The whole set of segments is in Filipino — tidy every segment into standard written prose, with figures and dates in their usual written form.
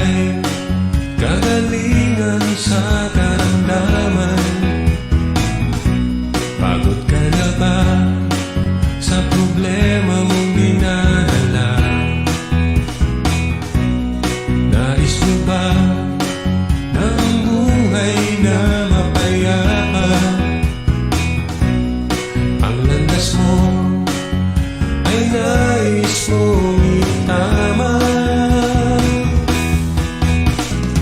ba'y kagalingan sa karamdaman? Pagod ka na ba sa problema mong dinadala? Nais mo ba na ang buhay na mapayapa? Ang landas mo ay nais mong itama.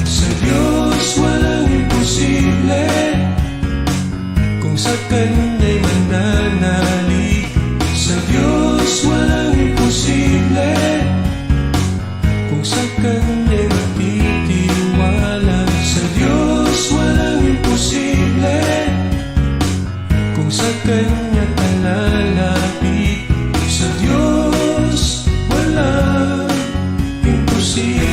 Sa Diyos walang imposible, kung sa Kanya'y mananalig. Sa Diyos walang imposible, kung sa Kanya'y magtitiwala. Sa Diyos walang imposible, kung sa Kanya ka lalapit. Sa Diyos walang imposible.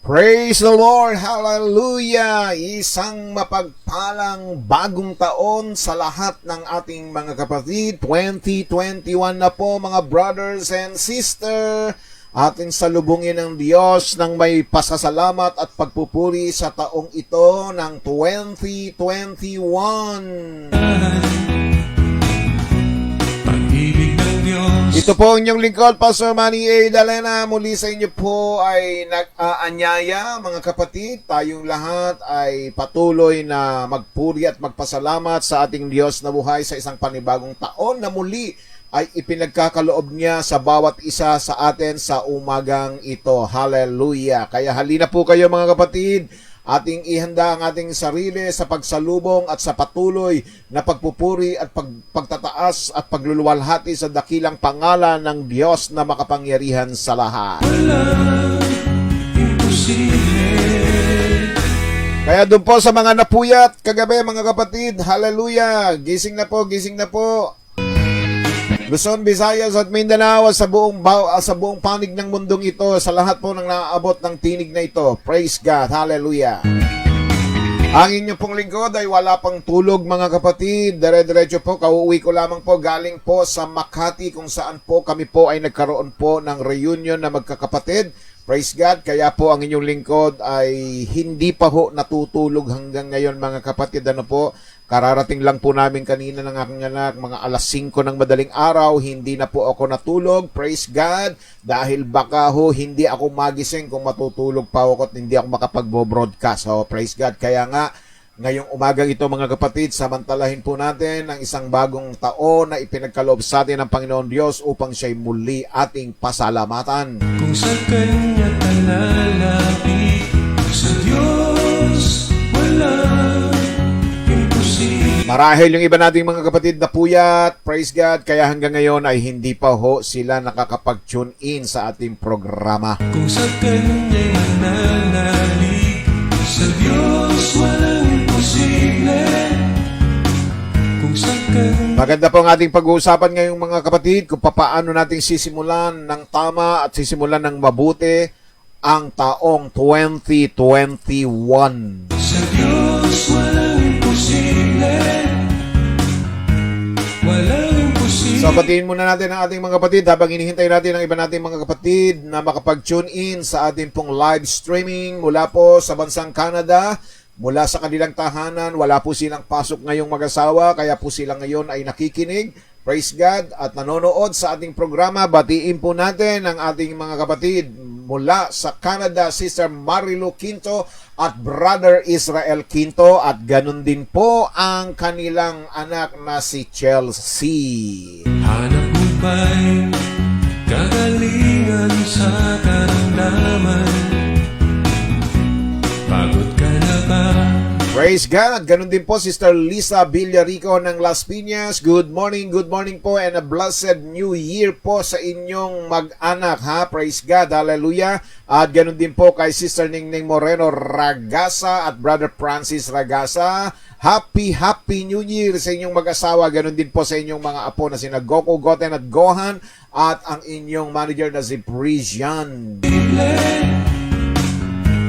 Praise the Lord! Hallelujah! Isang mapagpalang bagong taon sa lahat ng ating mga kapatid. 2021 na po mga brothers and sisters. Ating salubungin ng Diyos ng may pasasalamat at pagpupuri sa taong ito ng 2021. Pag-ibig ng Diyos. Ito po ang inyong lingkod, Pastor Manny A. Dalena. Muli sa inyo po ay nag-aanyaya, mga kapatid. Tayong lahat ay patuloy na magpuri at magpasalamat sa ating Diyos na buhay sa isang panibagong taon na muli ay ipinagkakaloob niya sa bawat isa sa atin sa umagang ito. Hallelujah! Kaya halina po kayo mga kapatid, ating ihanda ang ating sarili sa pagsalubong at sa patuloy na pagpupuri at pagtataas at pagluluwalhati sa dakilang pangalan ng Diyos na makapangyarihan sa lahat. Walang imposible. Kaya doon po sa mga napuyat kagabi mga kapatid, hallelujah! Gising na po, gising na po. Luzon, Visayas at Mindanao sa buong panig ng mundong ito, sa lahat po ng naaabot ng tinig na ito. Praise God. Hallelujah. Ang inyong pong lingkod ay wala pang tulog mga kapatid. Dire-diretso po, kauwi ko lamang po galing po sa Makati kung saan po kami po ay nagkaroon po ng reunion na magkakapatid. Praise God. Kaya po ang inyong lingkod ay hindi pa ho natutulog hanggang ngayon mga kapatid. Ano po? Kararating lang po namin kanina ng aking anak, mga alas 5 ng madaling araw, hindi na po ako natulog, praise God, dahil baka ho hindi ako magising kung matutulog pa ako at hindi ako makapag-broadcast. So, praise God. Kaya nga, ngayong umagang ito mga kapatid, samantalahin po natin ang isang bagong taon na ipinagkaloob sa atin ng Panginoon Diyos upang siya'y muli ating pasalamatan. Kung sa Kanya ka lalapit, sa Diyos walang imposible. Marahil yung iba nating mga kapatid na puyat, praise God, kaya hanggang ngayon ay hindi pa ho sila nakakapag-tune in sa ating programa. Kung sa Kanya'y mananalig, sa Diyos walang imposible. Kung sa Kanya. Maganda po ang ating pag-uusapan ngayong mga kapatid kung paano nating sisimulan ng tama at sisimulan ng mabuti ang taong 2021. Sa Diyos walang imposible. Walang imposible. So, batiin muna natin ang ating mga kapatid habang hinihintay natin ang iba nating mga kapatid na makapag-tune in sa ating pong live streaming mula po sa bansang Canada, mula sa kanilang tahanan. Wala po silang pasok ngayong mag-asawa, kaya po sila ngayon ay nakikinig. Praise God at nanonood sa ating programa. Batiin po natin ang ating mga kapatid mula sa Canada, Sister Marilu Quinto at Brother Israel Quinto, at ganun din po ang kanilang anak na si Chelsea. Hanap mo ba'y kagalingan sa karamdaman? Pagod ka na ba? Praise God. Ganun din po Sister Lisa Villarico ng Las Piñas. Good morning po and a blessed new year po sa inyong mag-anak ha. Praise God. Hallelujah. At ganun din po kay Sister Ningning Moreno Ragasa at Brother Francis Ragasa. Happy New Year sa inyong mag-asawa. Ganun din po sa inyong mga apo na sina Goku, Goten at Gohan, at ang inyong manager na si Parisian.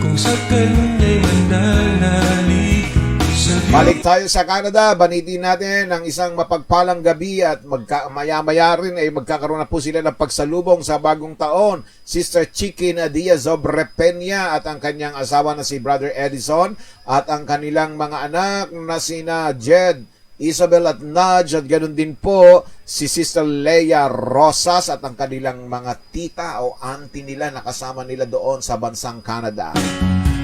Kung sa Kanya'y mananalig, sa Balik tayo sa Canada, banitin natin ang isang mapagpalang gabi at maya-maya rin ay magkakaroon na po sila ng pagsalubong sa bagong taon. Sister Chiquin Diaz Repeña at ang kanyang asawa na si Brother Edison at ang kanilang mga anak na sina Jed, Isabel at Nudge at ganoon din po si Sister Leia Rosas at ang kanilang mga tita o auntie nila na kasama nila doon sa bansang Canada.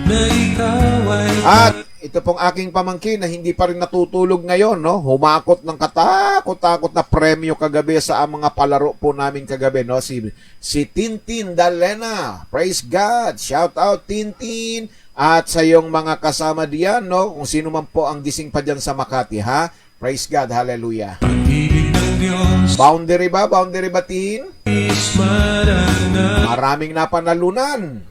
Na ikaw ay At ito pong aking pamangkin na hindi pa rin natutulog ngayon, no? Humakot ng katakot-takot na premyo kagabi sa mga palaro po namin kagabi, no? Si Tintin Dalena. Praise God. Shout out Tintin. At sa iyong mga kasama diyan, no? Kung sino man po ang gising pa diyan sa Makati, ha? Praise God. Hallelujah. pag-ibig ng Diyos Boundary ba? Boundary ba, Tin? is marangal. Maraming napanalunan.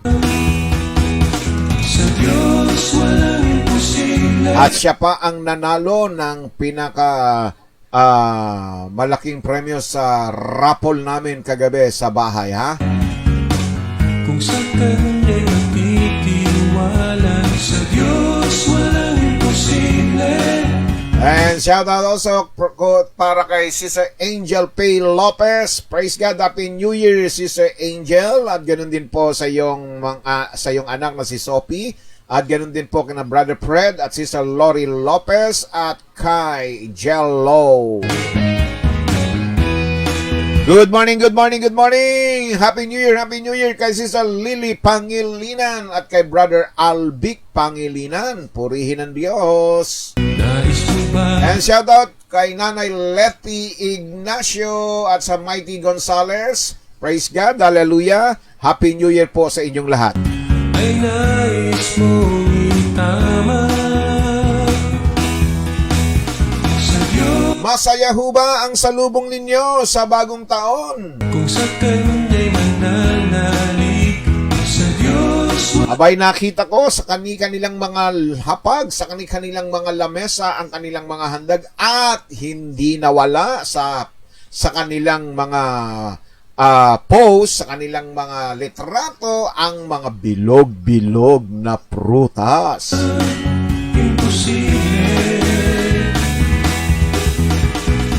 Sa Diyos walang imposible. At siya pa ang nanalo ng pinaka malaking premyo sa raffle namin kagabi sa bahay, ha? Kung sa Kanya'y magtitiwala, sa Diyos walang imposible. And shout out also para kay Sister Angel Pay Lopez. Praise God, Happy New Year, Sister Angel. At ganoon din po sa iyong anak na si Sophie. At ganoon din po kina Brother Fred at Sister Lori Lopez at kay Jello. Good morning, good morning, good morning! Happy New Year kay Sister Lily Pangilinan at kay Brother Albic Pangilinan. Purihin ng Diyos. Nais mo ba And shout out kay Nanay Letty Ignacio at sa Mighty Gonzales. Praise God, hallelujah. Happy New Year po sa inyong lahat. ay nais mong itama? Sa Diyos Masaya ho ba ang salubong ninyo sa bagong taon? kung sa Kanya'y mananalig, sa Diyos Abay, nakita ko sa kanilang mga hapag, sa kanilang mga lamesa, ang kanilang mga handag at hindi nawala sa kanilang mga post, sa kanilang mga litrato, ang mga bilog-bilog na prutas. imposible.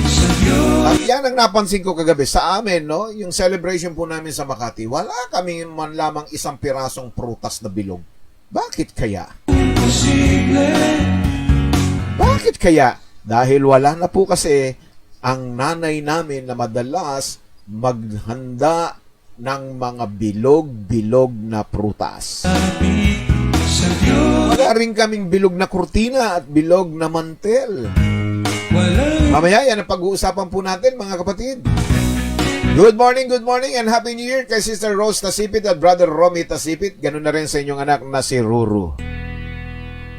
Sa Diyos At yan ang napansin ko kagabi sa amin, no? Yung celebration po namin sa Makati, wala kami man lamang isang pirasong prutas na bilog. Bakit kaya? imposible. Bakit kaya? Dahil wala na po kasi ang nanay namin na madalas maghanda ng mga bilog-bilog na prutas. Sabi sa Diyos Wala rin kaming bilog na kurtina at bilog na mantel. walang Mamaya, yan ang pag-uusapan po natin, mga kapatid. Good morning, and Happy New Year kay Sister Rose Tasipit at Brother Romy Tasipit. Ganun na rin sa inyong anak na si Ruru.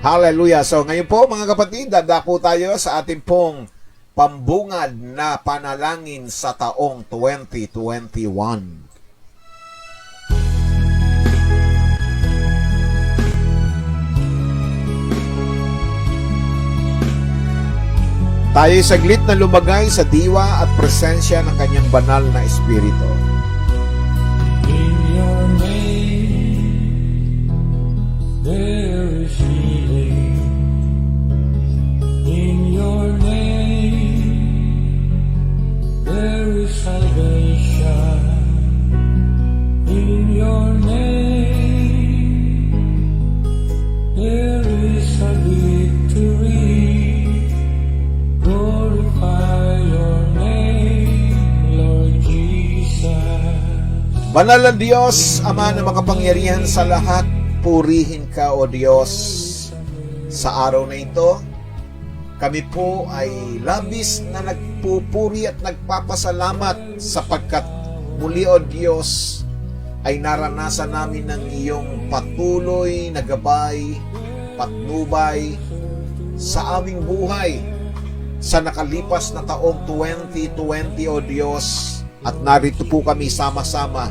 Hallelujah. So, ngayon po, mga kapatid, dadako tayo sa ating pong pambungad na panalangin sa taong 2021. Tayo'y saglit na lumagay sa diwa at presensya ng kanyang banal na espiritu. in your name. There is healing in your name. There is salvation in your name. There is a victory. Glorify your name, Lord Jesus. Banal na Diyos, Ama na makapangyarihan sa lahat, purihin ka, O Diyos. Sa araw na ito, kami po ay labis na nagpupuri at nagpapasalamat sapagkat muli, O Diyos, ay naranasan namin ng iyong patuloy na gabay, patnubay sa aming buhay sa nakalipas na taong 2020, O Diyos. At narito po kami sama-sama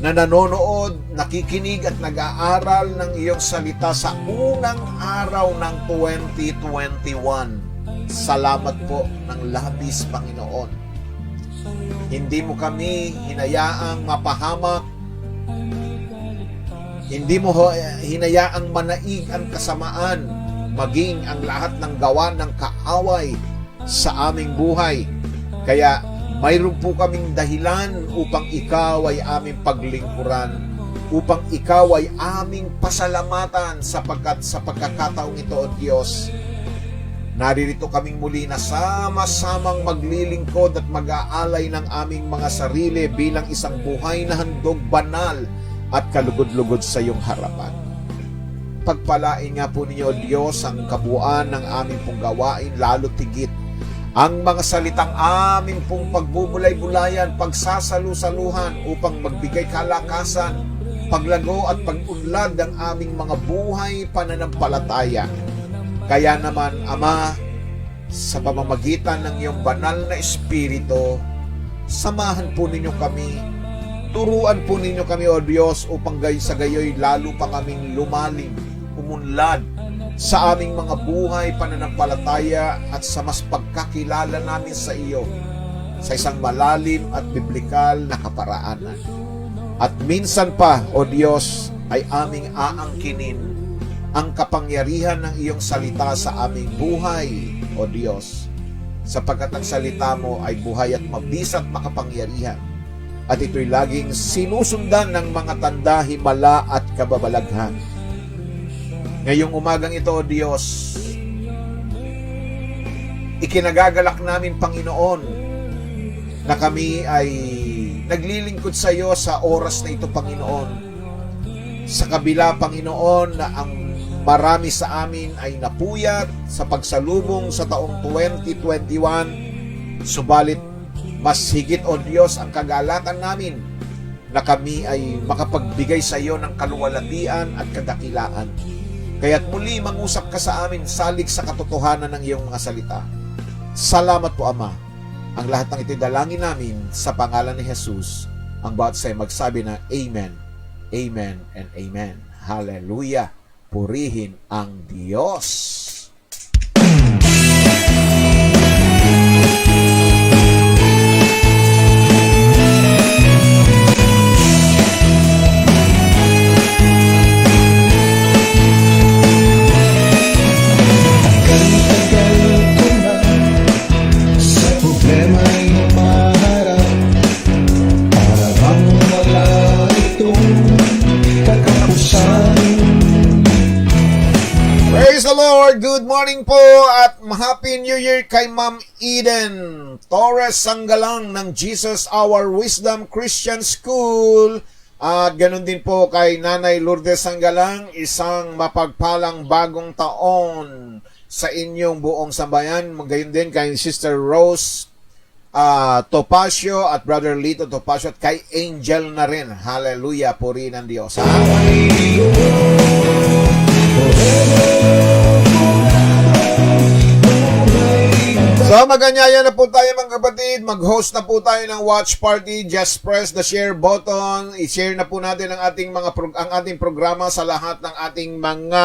na nanonood, nakikinig at nag-aaral ng iyong salita sa unang araw ng 2021. Salamat po ng labis, Panginoon. Hindi mo kami hinayaang mapahamak. Hindi mo hinayaang manaig ang kasamaan maging ang lahat ng gawa ng kaaway sa aming buhay. Kaya mayroon po kaming dahilan upang ikaw ay aming paglingkuran, upang ikaw ay aming pasalamatan sapagkat sa pagkakataong ito, O Diyos, naririto kaming muli na sama-samang maglilingkod at mag-aalay ng aming mga sarili bilang isang buhay na handog, banal at kalugod-lugod sa iyong harapan. Pagpalain nga po ninyo, O Diyos, ang kabuuan ng aming pong gawain, lalo tigit ang mga salitang amin pong pagbubulay-bulayan, pagsasalu-saluhan upang magbigay kalakasan, paglago at pag-unlad ng aming mga buhay pananampalataya. Kaya naman, Ama, sa pamamagitan ng iyong banal na Espiritu, samahan po ninyo kami, turuan po ninyo kami, O Diyos, upang sa gayoy lalo pa kaming lumalim, umunlad sa aming mga buhay pananampalataya at sa mas pagkakilala namin sa iyo sa isang malalim at biblikal na kaparaanan. At minsan pa, O Diyos, ay aming aangkinin ang kapangyarihan ng iyong salita sa aming buhay, O Diyos, sapagkat ang salita mo ay buhay at mabisa at makapangyarihan, at ito'y laging sinusundan ng mga tanda, himala at kababalaghan. Ngayong umagang ito, O Diyos, ikinagagalak namin, Panginoon, na kami ay naglilingkod sa iyo sa oras na ito, Panginoon. Sa kabila, Panginoon, na ang marami sa amin ay napuyat sa pagsalubong sa taong 2021, subalit mas higit, O Diyos, ang kagalakan namin na kami ay makapagbigay sa iyo ng kaluwalhatian at kadakilaan. Kaya't muli mangusap ka sa amin, salig sa katotohanan ng iyong mga salita. Salamat po, Ama. Ang lahat ng ito'y dalangin namin sa pangalan ni Jesus. Ang bawat sa'yo magsabi na Amen, Amen, and Amen. Hallelujah. Purihin ang Diyos. Praise the Lord! Good morning po at Happy New Year kay Ma'am Eden Torres Sanggalang ng Jesus Our Wisdom Christian School. At ganun din po kay Nanay Lourdes Sanggalang, isang mapagpalang bagong taon sa inyong buong sambayan. Gayon din kay Sister Rose Topacio at Brother Lito Topacio at kay Angel na rin. Hallelujah! Purihin ang Diyos. So maganyaya na po tayo mga kapatid, mag-host na po tayo ng watch party. Just press the share button. I-share na po natin ang ating ating programa sa lahat ng ating mga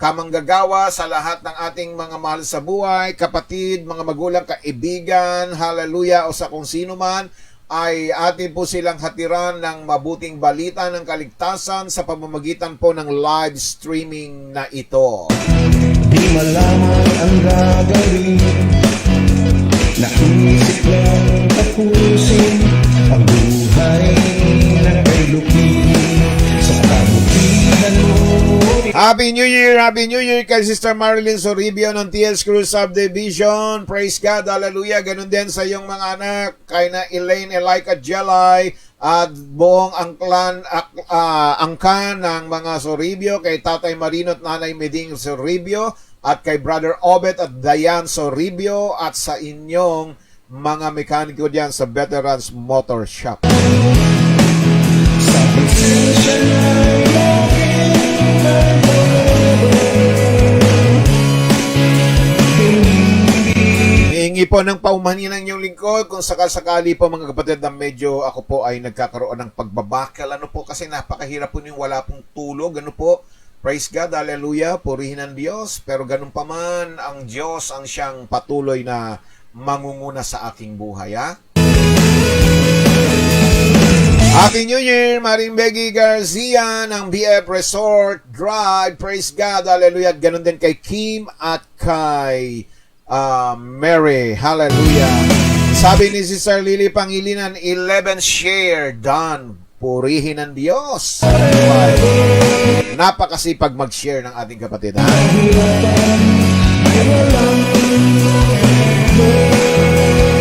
kamanggagawa, sa lahat ng ating mga mahal sa buhay, kapatid, mga magulang, kaibigan, hallelujah, o sa kung sino man, ay atin po silang hatiran ng mabuting balita ng kaligtasan sa pamamagitan po ng live streaming na ito. Di malaman ang gagawin, naisip lang tapusin ang buhay na kay lukin sa kabutihan mo. Happy New Year! Happy New Year kay Sister Marilyn Soribio ng TS Cruz Subdivision. Praise God! Hallelujah! Ganun din sa iyong mga anak, kay na Elaine, Elika, Jelay, at buong angkan ng mga Soribio, kay Tatay Marino at Nanay Meding Soribio, at kay Brother Obet at Dayan Soribio, at sa inyong mga mekaniko diyan sa Veterans Motor Shop. Sa presensya na'y Hihingi po ng paumanhin ng inyong lingkod kung sakali po mga kapatid na medyo ako po ay nagkakaroon ng pagbabakal. Ano po kasi napakahirap po yung wala pong tulog. Ano po? Praise God, hallelujah, purihin ang Diyos. Pero ganun pa man, ang Diyos ang siyang patuloy na mangunguna sa aking buhay, ha? Happy New Year, Maring Becky Garcia ng BF Resort Drive. Praise God, hallelujah. At ganun din kay Kim at kay Mary, hallelujah. Sabi ni Sister Lily Pangilinan, 11 share, done. Purihin ng Diyos. Napakasipag mag-share ng ating kapatid, ha?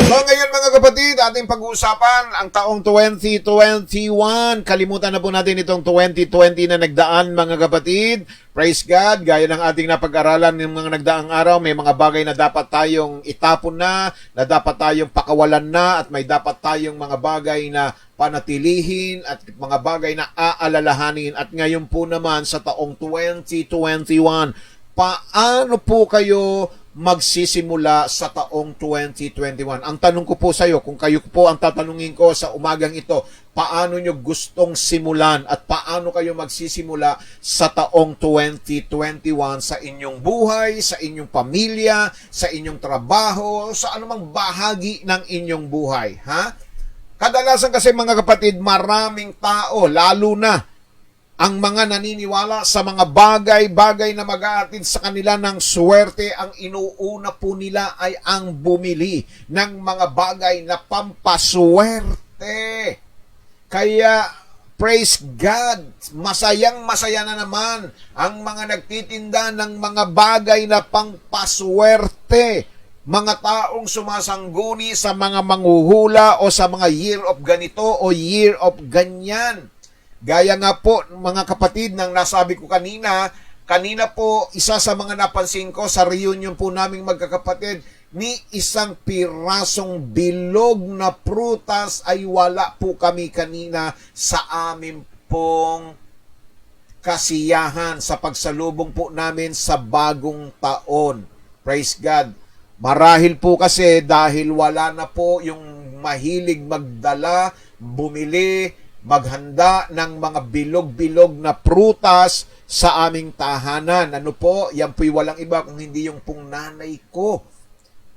So ngayon mga kapatid, ating pag-uusapan ang taong 2021. Kalimutan na po natin itong 2020 na nagdaan mga kapatid. Praise God, gaya ng ating napag-aralan ng mga nagdaang araw, may mga bagay na dapat tayong itapon na dapat tayong pakawalan na, at may dapat tayong mga bagay na panatilihin at mga bagay na aalalahanin. At ngayon po naman sa taong 2021, paano po kayo magsisimula sa taong 2021? Ang tanong ko po sa iyo, kung kayo po ang tatanungin ko sa umagang ito, paano nyo gustong simulan at paano kayo magsisimula sa taong 2021 sa inyong buhay, sa inyong pamilya, sa inyong trabaho, sa anumang bahagi ng inyong buhay, ha? Kadalasan kasi mga kapatid, maraming tao, lalo na ang mga naniniwala sa mga bagay-bagay na mag-aatid sa kanila ng swerte, ang inuuna po nila ay ang bumili ng mga bagay na pampaswerte. Kaya, praise God, masayang-masaya na naman ang mga nagtitinda ng mga bagay na pampaswerte. Mga taong sumasangguni sa mga manghuhula o sa mga year of ganito o year of ganyan. Gaya nga po mga kapatid ng nasabi ko kanina po isa sa mga napansin ko sa reunion po naming magkakapatid, ni isang pirasong bilog na prutas ay wala po kami kanina sa amin pong kasiyahan sa pagsalubong po namin sa bagong taon. Praise God. Marahil po kasi dahil wala na po yung mahilig magdala, bumili, maghanda ng mga bilog-bilog na prutas sa aming tahanan. Ano po? Yan po'y walang iba kung hindi yung pong nanay ko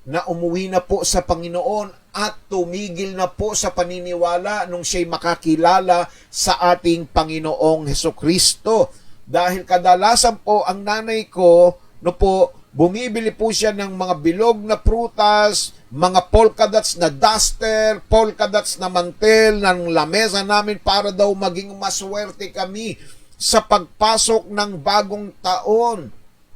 na umuwi na po sa Panginoon at tumigil na po sa paniniwala nung siya'y makakilala sa ating Panginoong Hesukristo. Dahil kadalasan po ang nanay ko, no po, bumibili po siya ng mga bilog na prutas, mga polka dots na duster, polka dots na mantel ng lamesa namin para daw maging maswerte kami sa pagpasok ng bagong taon.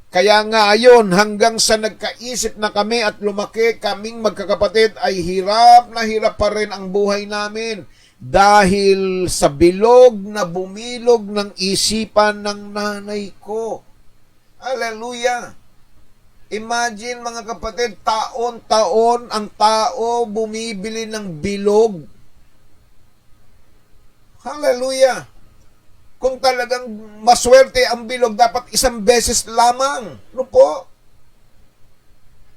Kaya nga ayon, hanggang sa nagkaisip na kami at lumaki kaming magkakapatid, ay hirap na hirap pa rin ang buhay namin dahil sa bilog na bumilog ng isipan ng nanay ko. Hallelujah! Imagine mga kapatid, taon-taon ang tao bumibili ng bilog. Hallelujah! Kung talagang maswerte ang bilog, dapat isang beses lamang. No po?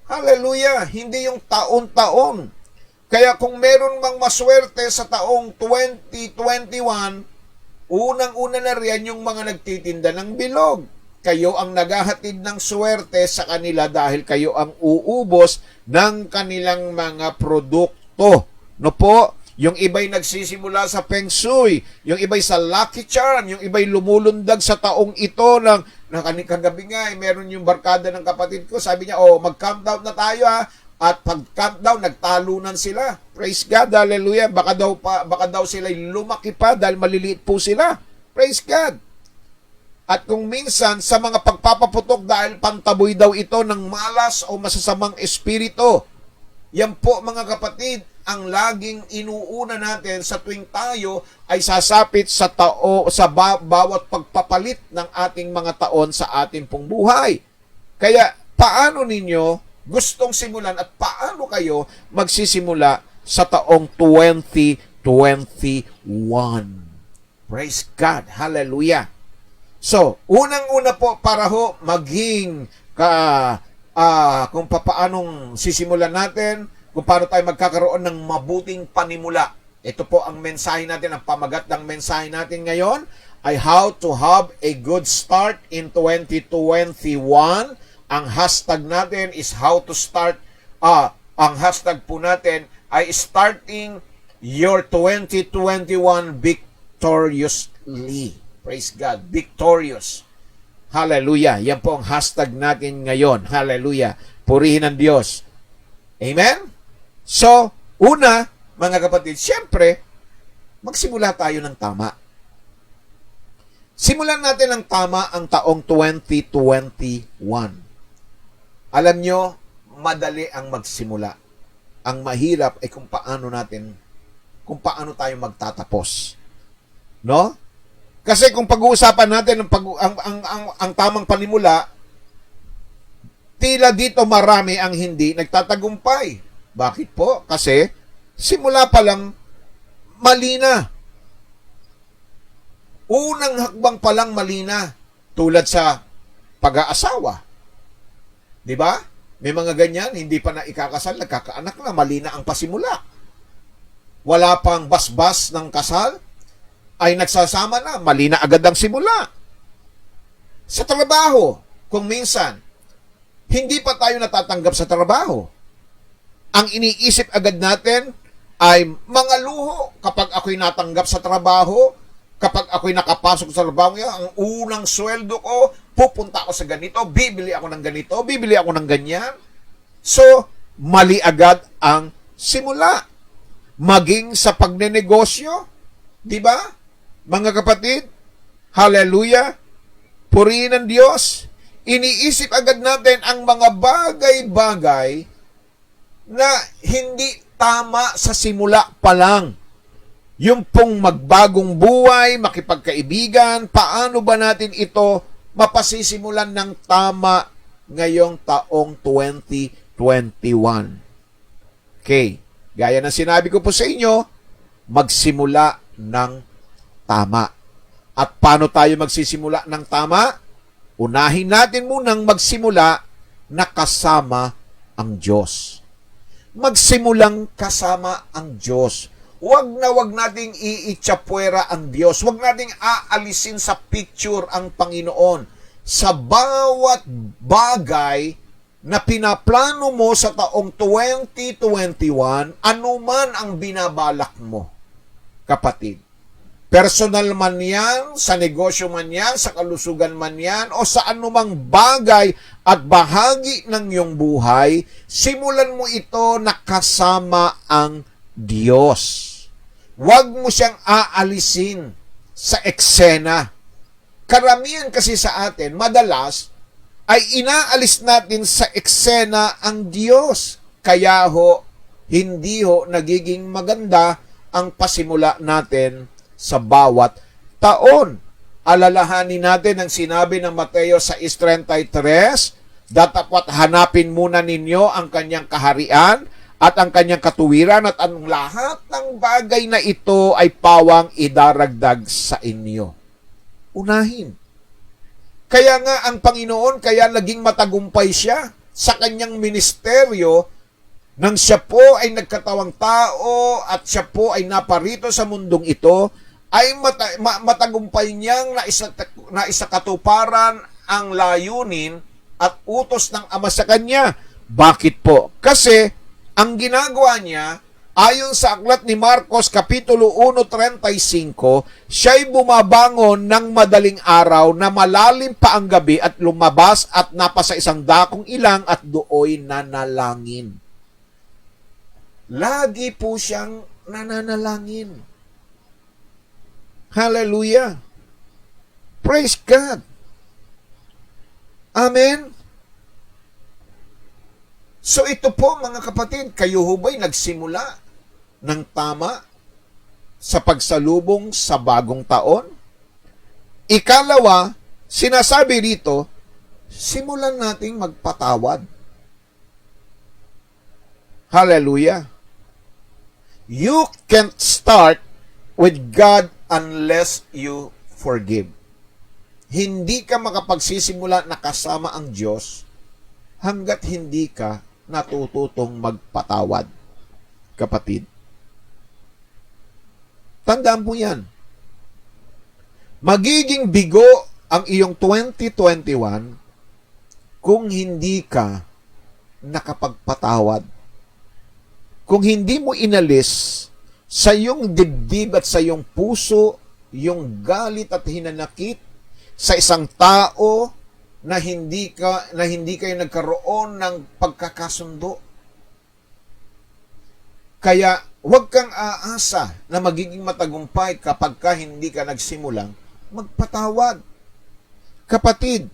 Hallelujah! Hindi yung taon-taon. Kaya kung meron mang maswerte sa taong 2021, unang-una na riyan yung mga nagtitinda ng bilog. Kayo ang naghahatid ng swerte sa kanila dahil kayo ang uubos ng kanilang mga produkto. No po? Yung iba'y nagsisimula sa Feng Shui, yung iba'y sa Lucky Charm, yung iba'y lumulundag sa taong ito ng kagabi nga, meron yung barkada ng kapatid ko, sabi niya, mag-countdown na tayo ha. At pag-countdown, nagtalunan sila. Praise God, hallelujah. Baka daw sila lumaki pa dahil maliliit po sila. Praise God. At kung minsan sa mga pagpapaputok dahil pantaboy daw ito ng malas o masasamang espiritu, yan po mga kapatid ang laging inuuna natin sa tuwing tayo ay sasapit sa bawat pagpapalit ng ating mga taon sa ating pong buhay. Kaya paano ninyo gustong simulan at paano kayo magsisimula sa taong 2021? Praise God! Hallelujah! So, unang-una po para ho maging kung paanong sisimulan natin, kung paano tayo magkakaroon ng mabuting panimula. Ito po ang mensahe natin, ang pamagat ng mensahe natin ngayon ay how to have a good start in 2021. Ang hashtag natin is how to start, ang hashtag po natin ay starting your 2021 victoriously. Praise God. Victorious. Hallelujah. Yan po ang hashtag natin ngayon. Hallelujah. Purihin ang Diyos. Amen? So, una, mga kapatid, siyempre, magsimula tayo ng tama. Simulan natin ng tama ang taong 2021. Alam nyo, madali ang magsimula. Ang mahirap ay kung paano tayo magtatapos. No? Kasi kung pag-uusapan natin ang tamang panimula, tila dito marami ang hindi nagtatagumpay. Bakit po? Kasi simula pa lang mali na. Unang hakbang pa lang mali na. Tulad sa pag-aasawa. Di ba? May mga ganyan, hindi pa na ikakasal, nagkakaanak na, mali na ang pasimula. Wala pang basbas ng kasal, ay nagsasama na, mali na agad ang simula. Sa trabaho, kung minsan, hindi pa tayo natatanggap sa trabaho. Ang iniisip agad natin ay mga luho. Kapag ako'y natanggap sa trabaho, kapag ako'y nakapasok sa trabaho, ang unang sweldo ko, pupunta ako sa ganito, bibili ako ng ganito, bibili ako ng ganyan. So, mali agad ang simula. Maging sa pagnenegosyo, di ba? Mga kapatid, hallelujah, purihin ang Diyos. Iniisip agad natin ang mga bagay-bagay na hindi tama sa simula pa lang. Yung pong magbagong buhay, makipagkaibigan, paano ba natin ito mapasisimulan ng tama ngayong taong 2021? Okay, gaya ng sinabi ko po sa inyo, magsimula ng tama. At paano tayo magsisimula ng tama? Unahin natin munang magsimula na kasama ang Diyos. Magsimulang kasama ang Diyos. Huwag nating iitsapwera ang Diyos. Huwag nating aalisin sa picture ang Panginoon. Sa bawat bagay na pinaplano mo sa taong 2021, anuman ang binabalak mo, kapatid. Personal man yan, sa negosyo man yan, sa kalusugan man yan, o sa anumang bagay at bahagi ng iyong buhay, simulan mo ito na kasama ang Diyos. Huwag mo siyang aalisin sa eksena. Karamihan kasi sa atin, madalas, ay inaalis natin sa eksena ang Diyos. Kaya hindi nagiging maganda ang pasimula natin sa bawat taon. Alalahanin natin ang sinabi ng Mateo 6:33, "Datapwat hanapin muna ninyo ang kanyang kaharian at ang kanyang katuwiran, at ang lahat ng bagay na ito ay pawang idaragdag sa inyo." Unahin. Kaya nga ang Panginoon, kaya naging matagumpay siya sa kanyang ministeryo nang siya po ay nagkatawang tao at siya po ay naparito sa mundong ito, ay matagumpay niyang naisakatuparan ang layunin at utos ng Ama sa kanya. Bakit po? Kasi ang ginagawa niya, ayon sa aklat ni Marcos Kapitulo 1:35, siya'y bumabangon ng madaling araw na malalim pa ang gabi at lumabas at napasa isang dakong ilang at dooy nanalangin. Lagi po siyang nananalangin. Hallelujah. Praise God. Amen. So ito po mga kapatid, kayo ho ba'y nagsimula ng tama sa pagsalubong sa bagong taon? Ikalawa, sinasabi rito, simulan nating magpatawad. Hallelujah. You can't start with God unless you forgive. Hindi ka makapagsisimula na kasama ang Diyos hanggat hindi ka natututong magpatawad, kapatid. Tandaan mo yan. Magiging bigo ang iyong 2021 kung hindi ka nakapagpatawad. Kung hindi mo inalis sa iyong dibdib at sa iyong puso yung galit at hinanakit sa isang tao na hindi kayo nagkaroon ng pagkakasundo. Kaya huwag kang aasa na magiging matagumpay kapag hindi ka nagsimulang magpatawad. Kapatid,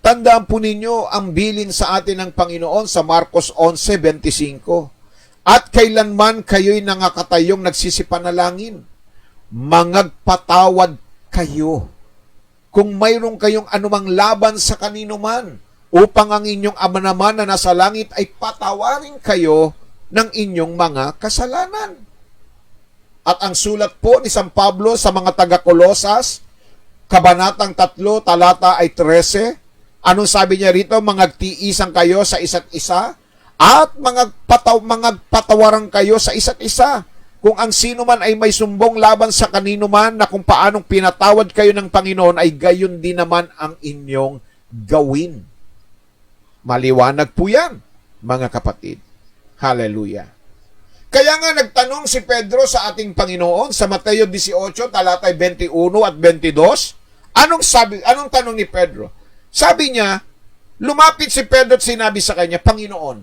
tandaan po ninyo ang bilin sa atin ng Panginoon sa Marcos 11:25. At kailanman kayo'y nangakatayong nagsisipanalangin, mangagpatawad kayo. Kung mayroon kayong anumang laban sa kanino man, upang ang inyong Ama naman na nasa langit ay patawarin kayo ng inyong mga kasalanan. At ang sulat po ni San Pablo sa mga taga-Kolosas, Kabanatang 3, talata ay 13, anong sabi niya rito? Mangagtiisan kayo sa isa't isa at mangagpatawaran kayo sa isa't isa. Kung ang sino man ay may sumbong laban sa kanino man na kung paanong pinatawad kayo ng Panginoon ay gayon din naman ang inyong gawin. Maliwanag po yan, mga kapatid. Hallelujah. Kaya nga nagtanong si Pedro sa ating Panginoon sa Mateo 18, talatay 21 at 22. Anong tanong ni Pedro? Sabi niya, lumapit si Pedro at sinabi sa kanya, Panginoon,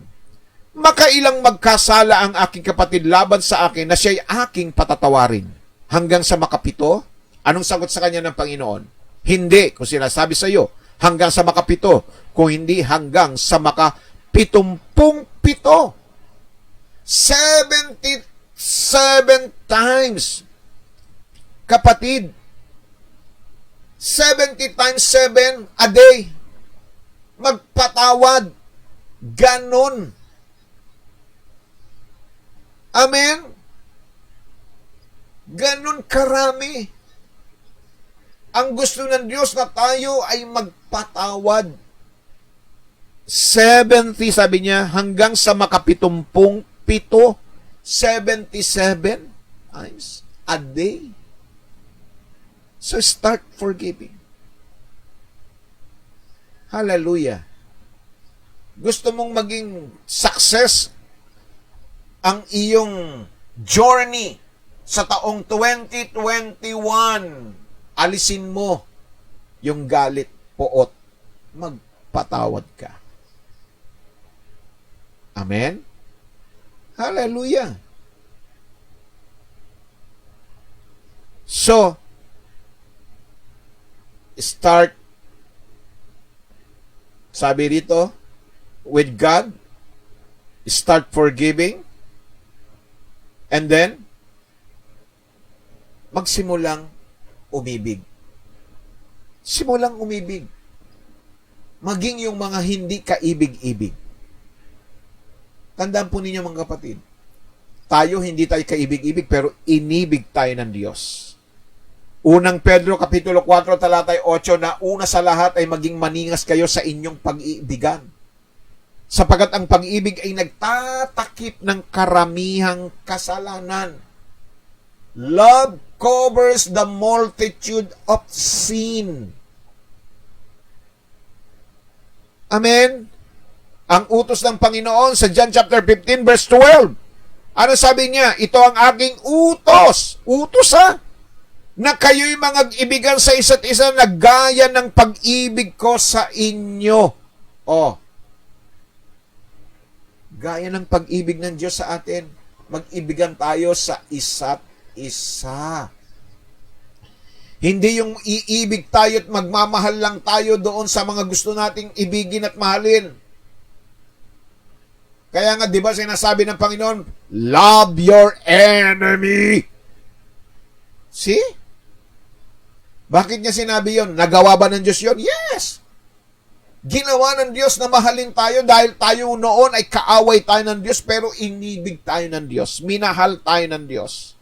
makailang magkasala ang aking kapatid laban sa akin na siya'y aking patatawarin? Hanggang sa makapito? Anong sagot sa kanya ng Panginoon? Hindi, kung sinasabi sa iyo, hanggang sa makapito, kung hindi hanggang sa makapitumpung-pito. 77 times. Kapatid, 70 times 7 a day. Magpatawad. Ganon. Amen? Ganon karami. Ang gusto ng Diyos na tayo ay magpatawad. 70, sabi niya, hanggang sa makapitumpung pito, 77 times a day. So start forgiving. Hallelujah. Gusto mong maging success ang iyong journey sa taong 2021, alisin mo yung galit, poot, magpatawad ka. Amen? Hallelujah. So, start, sabi rito, with God, start forgiving, and then, magsimulang umibig. Simulang umibig. Maging yung mga hindi kaibig-ibig. Tandaan po ninyo mga kapatid, tayo hindi tayo kaibig-ibig pero inibig tayo ng Diyos. Unang Pedro Kapitulo 4, talatay 8 na una sa lahat ay maging maningas kayo sa inyong pag-iibigan. Sapagat ang pag-ibig ay nagtatakip ng karamihang kasalanan. Love covers the multitude of sin. Amen? Ang utos ng Panginoon sa John chapter 15 verse 12. Ano sabi niya? Ito ang aking utos. Utos na kayo'y mag-ibigan sa isa't isa na gaya ng pag-ibig ko sa inyo. Oh. Gaya ng pag-ibig ng Diyos sa atin. Mag-ibigan tayo sa isa't isa. Hindi yung iibig tayo at magmamahal lang tayo doon sa mga gusto nating ibigin at mahalin. Kaya nga, di ba sinasabi ng Panginoon, love your enemy. See? Bakit niya sinabi yon? Nagawa ba ng Diyos yon? Yes! Ginawa ng Diyos na mahalin tayo dahil tayo noon ay kaaway tayo ng Diyos pero inibig tayo ng Diyos. Minahal tayo ng Diyos.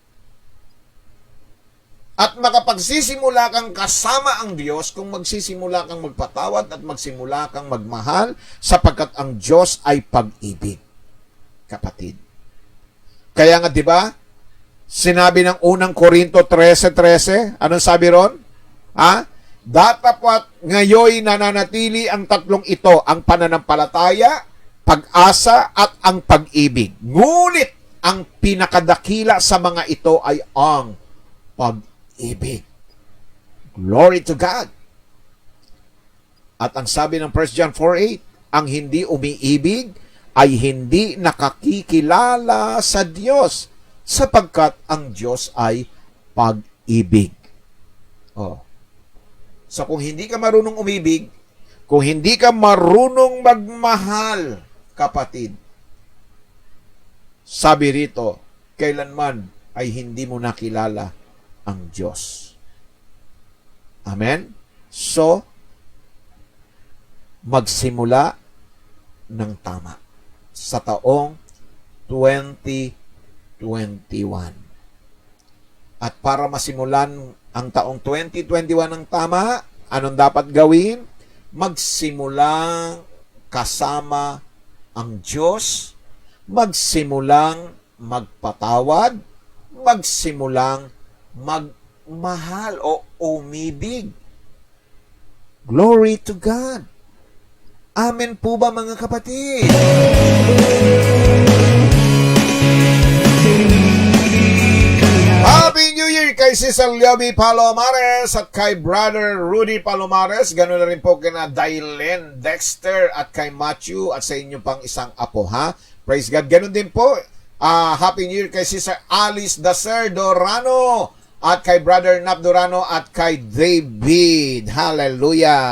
At makapagsisimula kang kasama ang Diyos kung magsisimula kang magpatawad at magsimula kang magmahal sapagkat ang Diyos ay pag-ibig. Kapatid. Kaya nga, di ba? Sinabi ng unang Korinto 13:13, anong sabi ron? Datapat ngayoy nananatili ang tatlong ito, ang pananampalataya, pag-asa, at ang pag-ibig. Ngunit ang pinakadakila sa mga ito ay ang pag-ibig. Glory to God. At ang sabi ng 1 John 4:8, ang hindi umiibig ay hindi nakakikilala sa Diyos sapagkat ang Diyos ay pag-ibig. Oh. So kung hindi ka marunong umibig, kung hindi ka marunong magmahal, kapatid, sabi rito, kailanman ay hindi mo nakilala ang Diyos. Amen? So, magsimula ng tama sa taong 2021. At para masimulan ang taong 2021 ng tama, anong dapat gawin? Magsimula kasama ang Diyos, magsimulang magpatawad, magsimulang magmahal o umibig. Glory to God. Amen po ba mga kapatid? Happy New Year kay Sister Lioby Palomares at kay Brother Rudy Palomares. Ganoon na rin po kina Dylan Dexter at kay Matthew at sa inyo pang isang apo, ha? Praise God. Ganoon din po. Happy New Year kay Sister Alice Dacer Dorano at kay Brother Nap Dorano at kay David. Hallelujah.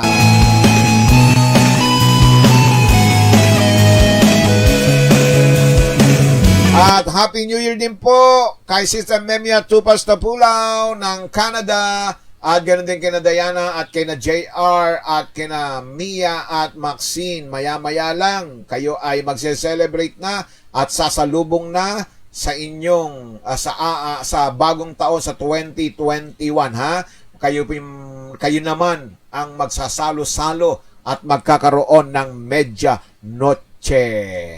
At Happy New Year din po kay Sister Memia Tupas Tapulaw ng Canada at ganoon din kina Diana at kina JR at kina Mia at Maxine. Maya-maya lang kayo ay magse-celebrate na at sasalubong na sa inyong sa bagong taon sa 2021, ha. Kayo naman ang magsasalo-salo at magkakaroon ng medya noche.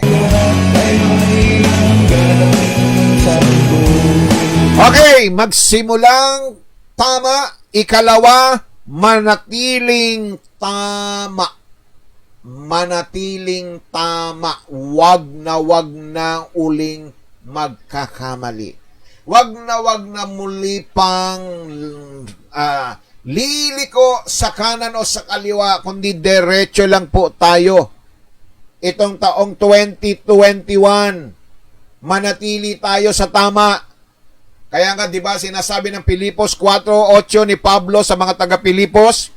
Okay, magsimulang tama. Ikalawa, manatiling tama. Manatiling tama. Wag na uling magkakamali. Wag na muli pang liliko sa kanan o sa kaliwa, kundi diretso lang po tayo. Itong taong 2021, manatili tayo sa tama. Kaya nga, di ba, sinasabi ng Pilipos 4:8 ni Pablo sa mga taga-Pilipos,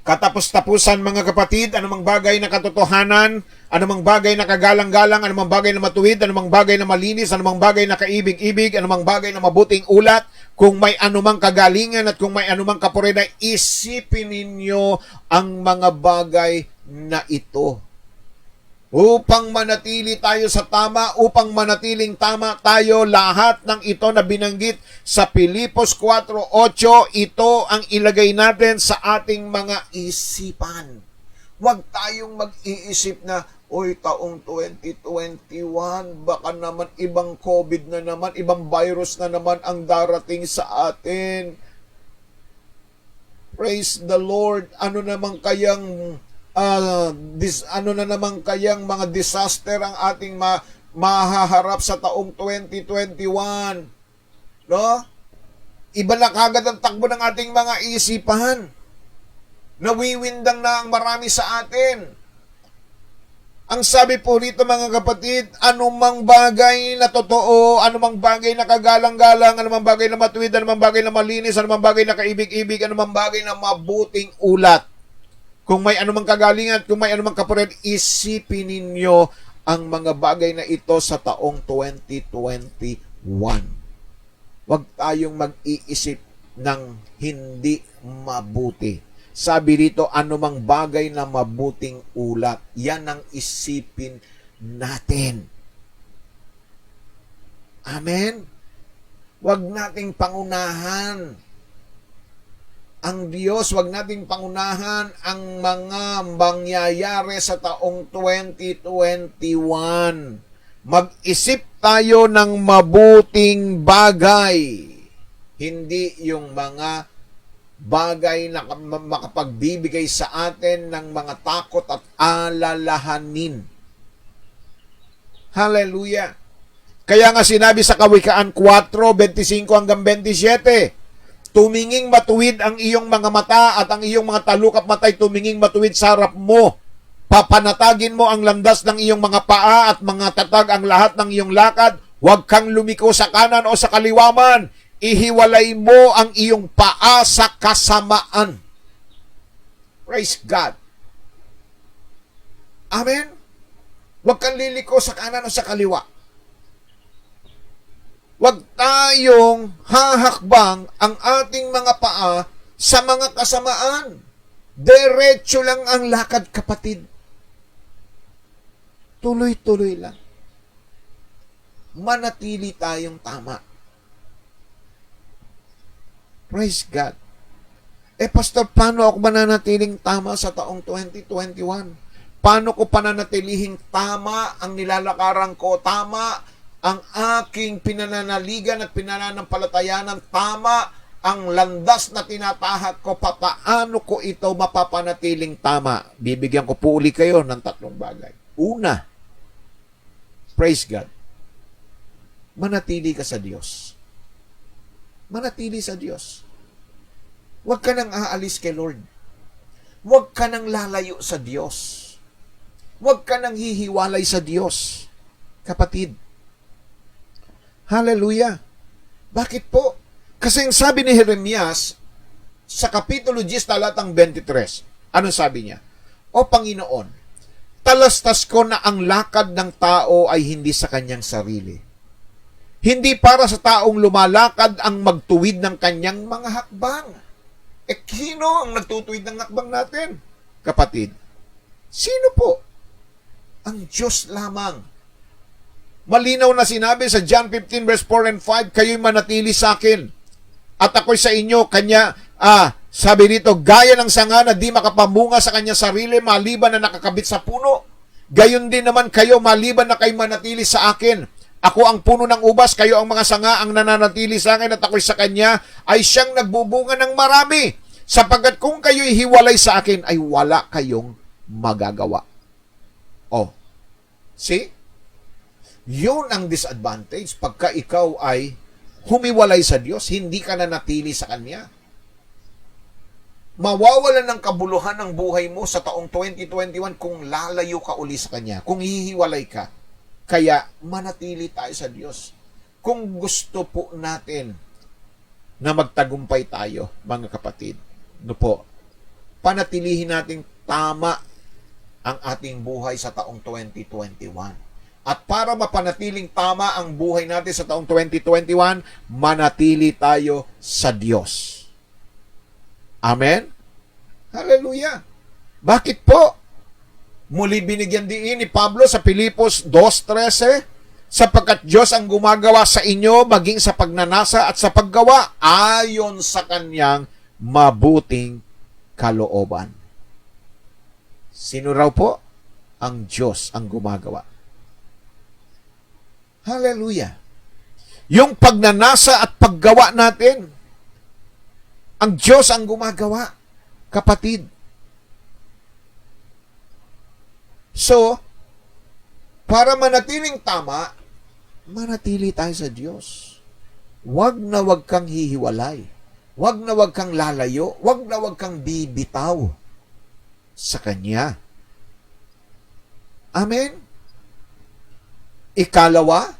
katapos-tapusan mga kapatid, anumang bagay na katotohanan, anumang bagay na kagalang-galang, anumang bagay na matuwid, anumang bagay na malinis, anumang bagay na kaibig-ibig, anumang bagay na mabuting ulat, kung may anumang kagalingan at kung may anumang kapurihan, isipin ninyo ang mga bagay na ito. Upang manatili tayo sa tama, upang manatiling tama tayo, lahat ng ito na binanggit sa Pilipos 4:8, ito ang ilagay natin sa ating mga isipan. Huwag tayong mag-iisip na, oy, taong 2021, baka naman ibang COVID na naman, ibang virus na naman ang darating sa atin. Praise the Lord. Ano naman kayang mga disaster ang ating mahaharap sa taong 2021. No? Iba na kagad ang takbo ng ating mga isipan. Nawiwindang na ang marami sa atin. Ang sabi po rito mga kapatid, anumang bagay na totoo, anumang bagay na kagalang-galang, anumang bagay na matuwid, anumang bagay na malinis, anumang bagay na kaibig-ibig, anumang bagay na mabuting ulat. Kung may anumang kagalingan, kung may anumang kapurihan, isipin ninyo ang mga bagay na ito sa taong 2021. Huwag tayong mag-iisip ng hindi mabuti. Sabi rito, anumang bagay na mabuting ulat, yan ang isipin natin. Amen? Huwag nating pangunahan ang Diyos, wag nating pangunahan ang mga mangyayari sa taong 2021. Mag-isip tayo ng mabuting bagay. Hindi yung mga bagay na makapagbibigay sa atin ng mga takot at alalahanin. Hallelujah. Kaya nga sinabi sa Kawikaan 4:25 hanggang 27, tuminging matuwid ang iyong mga mata at ang iyong mga talukap matay tuminging matuwid sa harap mo. Papanatagin mo ang landas ng iyong mga paa at mga tatag ang lahat ng iyong lakad. Huwag kang lumiko sa kanan o sa kaliwaman. Ihiwalay mo ang iyong paa sa kasamaan. Praise God. Amen? Huwag kang liliko sa kanan o sa kaliwa. Huwag tayong hahakbang ang ating mga paa sa mga kasamaan. Diretso lang ang lakad, kapatid. Tuloy-tuloy lang. Manatili tayong tama. Praise God. Pastor, paano ako mananatiling tama sa taong 2021? Paano ko pananatilihing tama ang nilalakaran ko? Tama ang aking pinananaligan at pinananampalatayanan, tama ang landas na tinatahak ko, papaano ko ito mapapanatiling tama? Bibigyan ko po uli kayo ng 3 bagay. Una, praise God, manatili ka sa Diyos. Manatili sa Diyos. Huwag ka nang aalis kay Lord. Huwag ka nang lalayo sa Diyos. Huwag ka nang hihiwalay sa Diyos. Kapatid, hallelujah. Bakit po? Kasi ang sabi ni Jeremias sa Kapitulo 10, talatang 23, anong sabi niya? O Panginoon, talastas ko na ang lakad ng tao ay hindi sa kanyang sarili. Hindi para sa taong lumalakad ang magtuwid ng kanyang mga hakbang. Sino ang nagtutuwid ng hakbang natin? Kapatid, sino po? Ang Diyos lamang. Malinaw na sinabi sa John 15 verse 4 and 5, kayo'y manatili sa akin at ako'y sa inyo. Kanya, sabi dito, gaya ng sanga na di makapamunga sa kanya sarili maliban na nakakabit sa puno. Gayon din naman kayo maliban na kayo manatili sa akin. Ako ang puno ng ubas, kayo ang mga sanga ang nananatili sa akin at ako'y sa kanya ay siyang nagbubunga ng marami. Sapagkat kung kayo'y hiwalay sa akin ay wala kayong magagawa. Oh, see? Yun ang disadvantage pagka ikaw ay humiwalay sa Diyos, hindi ka na natili sa Kanya. Mawawalan ng kabuluhan ng buhay mo sa taong 2021 kung lalayo ka uli sa Kanya, kung hihiwalay ka. Kaya manatili tayo sa Diyos. Kung gusto po natin na magtagumpay tayo, mga kapatid, panatilihin natin tama ang ating buhay sa taong 2021. At para mapanatiling tama ang buhay natin sa taong 2021, manatili tayo sa Diyos. Amen? Hallelujah! Bakit po? Muli binigyan din ni Pablo sa Filipos 2:13, sapagkat Diyos ang gumagawa sa inyo maging sa pagnanasa at sa paggawa ayon sa Kanyang mabuting kalooban. Sino raw po? Ang Diyos ang gumagawa. Hallelujah. Yung pagnanasa at paggawa natin, ang Diyos ang gumagawa, kapatid. So, para manatiling tama, manatili tayo sa Diyos. Huwag na huwag kang hihiwalay. Huwag na huwag kang lalayo. Huwag na huwag kang bibitaw sa Kanya. Amen? Ikalawa,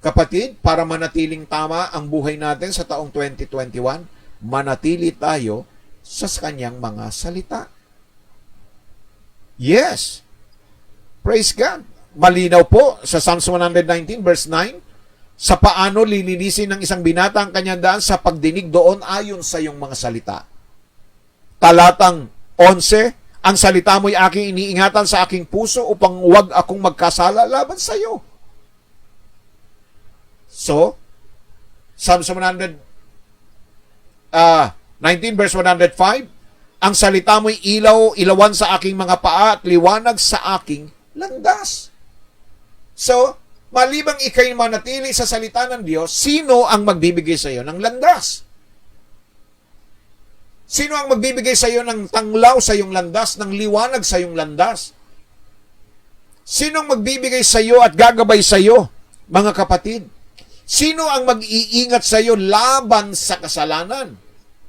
kapatid, para manatiling tama ang buhay natin sa taong 2021, manatili tayo sa Kanyang mga salita. Yes. Praise God. Malinaw po sa Psalms 119 verse 9, sa paano lilinisin ng isang binata ang kanyang daan sa pagdinig doon ayon sa iyong mga salita. Talatang 11, ang salita mo'y aking iniingatan sa aking puso upang huwag akong magkasala laban sa iyo. So, Psalms 119 verse 105, ang salita mo'y ilawan sa aking mga paa at liwanag sa aking landas. So, malibang ikay manatili sa salita ng Diyos, sino ang magbibigay sa iyo ng landas? Sino ang magbibigay sa iyo ng tanglaw sa iyong landas, ng liwanag sa iyong landas? Sino ang magbibigay sa iyo at gagabay sa iyo Mga kapatid, sino ang mag-iingat sa iyo laban sa kasalanan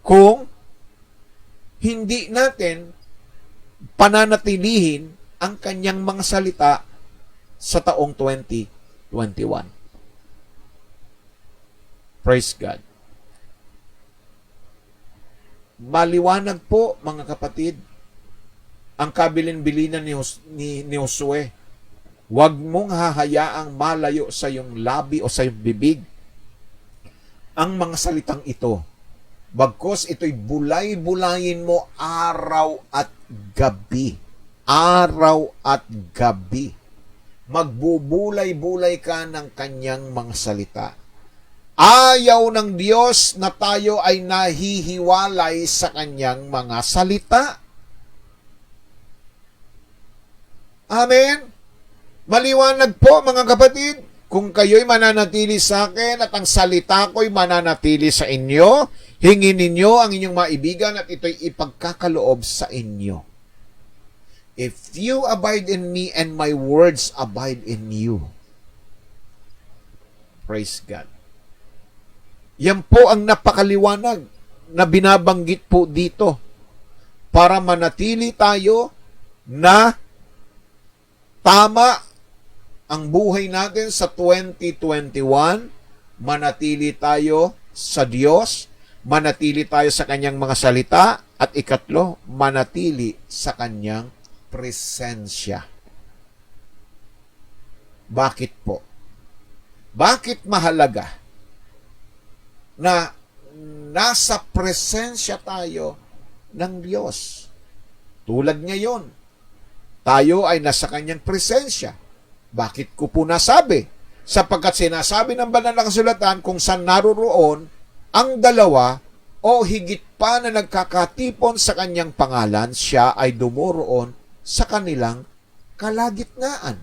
kung hindi natin pananatilihin ang kanyang mga salita sa taong 2021? Praise God. Maliwanag po, mga kapatid, ang kabilin-bilinan ni Josue. Huwag mong hahayaang malayo sa iyong labi o sa iyong bibig ang mga salitang ito. Bagkus ito'y bulay-bulayin mo araw at gabi. Araw at gabi. Magbubulay-bulay ka ng kanyang mga salita. Ayaw ng Diyos na tayo ay nahihiwalay sa kanyang mga salita. Amen? Maliwanag po, mga kapatid, kung kayo'y mananatili sa akin at ang salita ko'y mananatili sa inyo, hingin ninyo ang inyong maibigan at ito'y ipagkakaloob sa inyo. If you abide in me and my words abide in you. Praise God. Yan po ang napakaliwanag na binabanggit po dito para manatili tayo na tama ang buhay natin sa 2021, manatili tayo sa Diyos, manatili tayo sa kanyang mga salita, at ikatlo, manatili sa kanyang presensya. Bakit po? Bakit mahalaga na nasa presensya tayo ng Diyos? Tulad ngayon, tayo ay nasa kanyang presensya. Bakit ko po nasabi? Sapagkat sinasabi ng banal na kasulatan kung saan naroroon ang dalawa o higit pa na nagkakatipon sa kanyang pangalan, siya ay dumoroon sa kanilang kalagitnaan.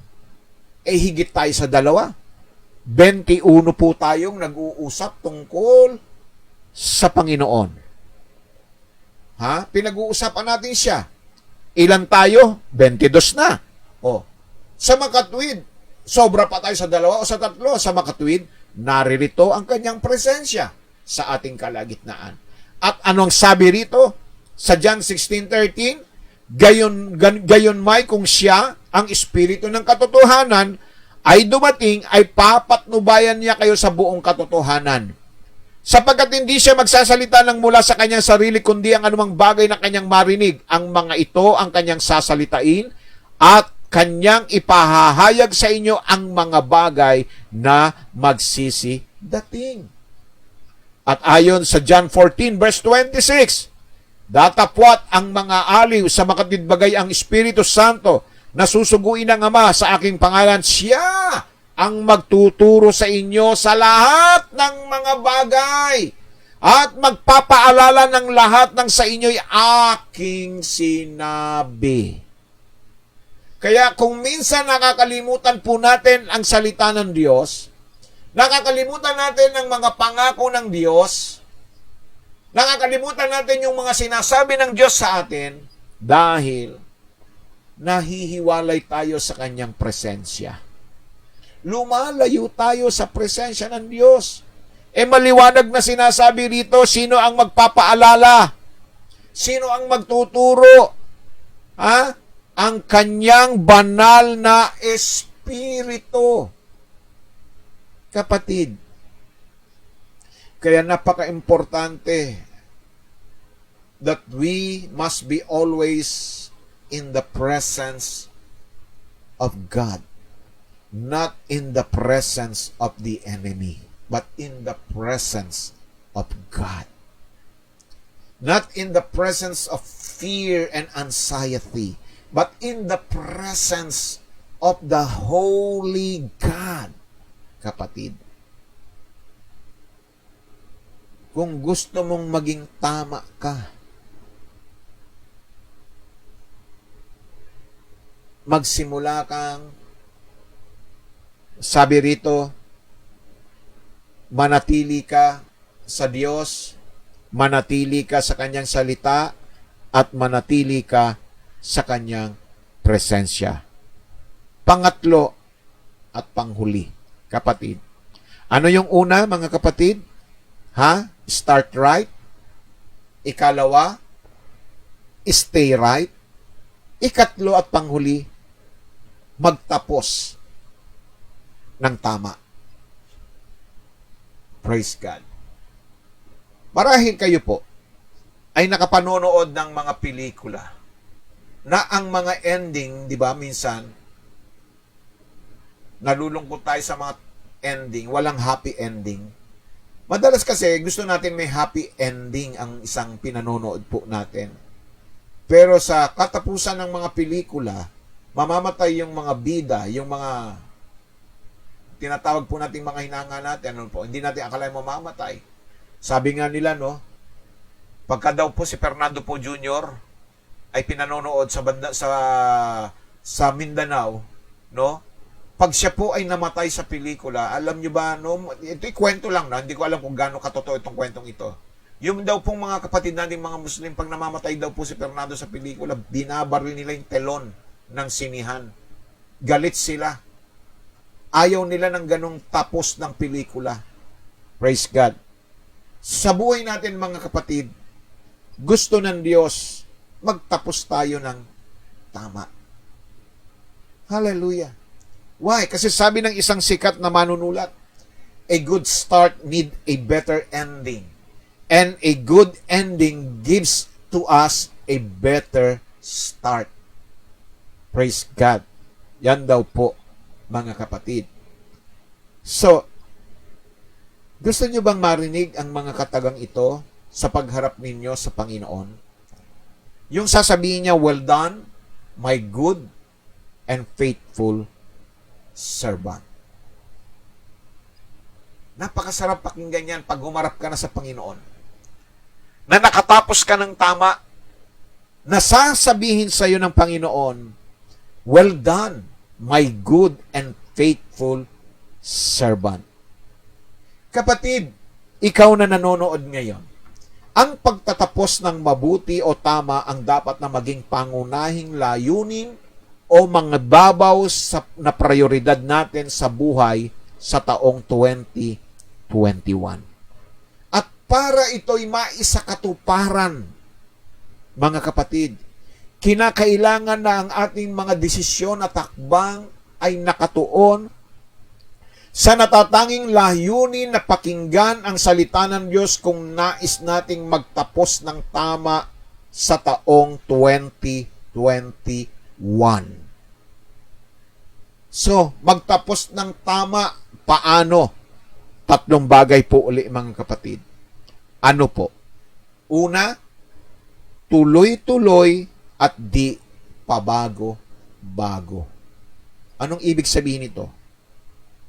Eh higit tayo sa dalawa. 21 po tayong nag-uusap tungkol sa Panginoon. Pinag-uusapan natin siya. Ilan tayo? 22 na. Sa makatwid, sobra pa tayo sa dalawa o sa tatlo. Sa makatwid, naririto ang kanyang presensya sa ating kalagitnaan. At anong sabi rito? Sa John 16:13, gayon may kung siya, ang Espiritu ng katotohanan, ay dumating, ay papatnubayan niya kayo sa buong katotohanan. Sapagkat hindi siya magsasalita ng mula sa kanyang sarili, kundi ang anumang bagay na kanyang marinig. Ang mga ito ang kanyang sasalitain at kanyang ipahahayag sa inyo ang mga bagay na magsisidating. At ayon sa John 14 verse 26, datapwat ang mga aliw sa makatwidbagay ang Espiritu Santo na susuguin ng Ama sa aking pangalan. Siya ang magtuturo sa inyo sa lahat ng mga bagay at magpapaalala ng lahat ng sa inyo'y aking sinabi. Kaya kung minsan nakakalimutan po natin ang salita ng Diyos, nakakalimutan natin ang mga pangako ng Diyos, nakakalimutan natin yung mga sinasabi ng Diyos sa atin dahil nahihiwalay tayo sa kanyang presensya. Lumalayo tayo sa presensya ng Diyos. Maliwanag na sinasabi rito, sino ang magpapaalala? Sino ang magtuturo? Ang kanyang banal na Espiritu. Kapatid, kaya napaka-importante that we must be always in the presence of God, not in the presence of the enemy, but in the presence of God. Not in the presence of fear and anxiety, but in the presence of the Holy God. Kapatid, kung gusto mong maging tama ka, magsimula kang, sabi rito, manatili ka sa Diyos, manatili ka sa kanyang salita, at manatili ka sa kanyang presensya. Pangatlo at panghuli, kapatid. Ano yung una, mga kapatid? Start right. Ikalawa, stay right. Ikatlo at panghuli, magtapos ng tama. Praise God. Marahil kayo po ay nakapanonood ng mga pelikula na ang mga ending, di ba, minsan, nalulungkot tayo sa mga ending, walang happy ending. Madalas kasi gusto natin may happy ending ang isang pinanonood po natin. Pero sa katapusan ng mga pelikula, mamamatay yung mga bida, yung mga tinatawag po nating mga hinanga natin, ano po, hindi natin akalain mamamatay. Sabi nga nila, no, pagka daw po si Fernando po Jr. ay pinanonood sa Mindanao, no, pag siya po ay namatay sa pelikula, alam nyo ba, no, ito'y kwento lang na, hindi ko alam kung gaano katotoo itong kwentong ito. Yung daw pong mga kapatid natin, mga Muslim, pag namamatay daw po si Fernando sa pelikula, binabaril nila yung telon ng sinihan. Galit sila. Ayaw nila ng ganong tapos ng pelikula. Praise God. Sa buhay natin, mga kapatid, gusto ng Diyos, magtapos tayo ng tama. Hallelujah. Why? Kasi sabi ng isang sikat na manunulat, a good start need a better ending. And a good ending gives to us a better start. Praise God. Yan daw po, mga kapatid. So, gusto nyo bang marinig ang mga katagang ito sa pagharap ninyo sa Panginoon? Yung sasabihin niya, well done, my good and faithful servant. Napakasarap pakinggan yan pag humarap ka na sa Panginoon. Na nakatapos ka ng tama, na sasabihin sa iyo ng Panginoon, well done, my good and faithful servant. Kapatid, ikaw na nanonood ngayon, ang pagtatapos ng mabuti o tama ang dapat na maging pangunahing layunin o mga babaw na prioridad natin sa buhay sa taong 2021. At para ito'y maisakatuparan, mga kapatid, kinakailangan na ang ating mga desisyon at takbang ay nakatuon sa natatanging layunin na pakinggan ang salita ng Diyos kung nais nating magtapos ng tama sa taong 2021. So, magtapos ng tama, paano? Tatlong bagay po uli, mga kapatid. Ano po? Una, tuloy-tuloy at di pabago-bago. Anong ibig sabihin nito,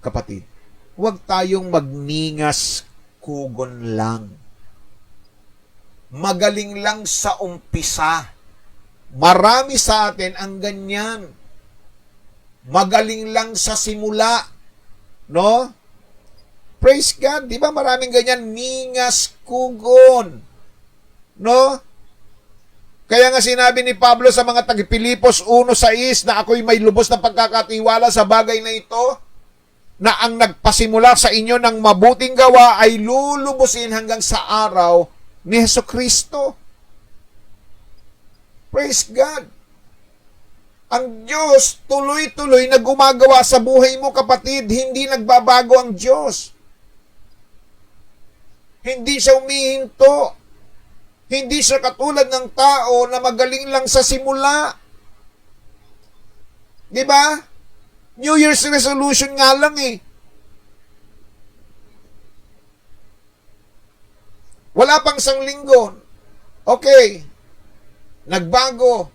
kapatid? Huwag tayong magningas kugon lang. Magaling lang sa umpisa. Marami sa atin ang ganyan. Magaling lang sa simula. No? Praise God. Di ba maraming ganyan? Ningas kugon. No? Kaya nga sinabi ni Pablo sa mga taga-Pilipos 1:6 na ako'y may lubos na pagkakatiwala sa bagay na ito, na ang nagpasimula sa inyo ng mabuting gawa ay lulubusin hanggang sa araw ni Hesukristo. Praise God. Ang Diyos tuloy-tuloy na gumagawa sa buhay mo, kapatid. Hindi nagbabago ang Diyos. Hindi siya umihinto. Hindi siya katulad ng tao na magaling lang sa simula. Di ba? New Year's resolution nga lang eh. Wala pang 1 linggo. Okay. Nagbago.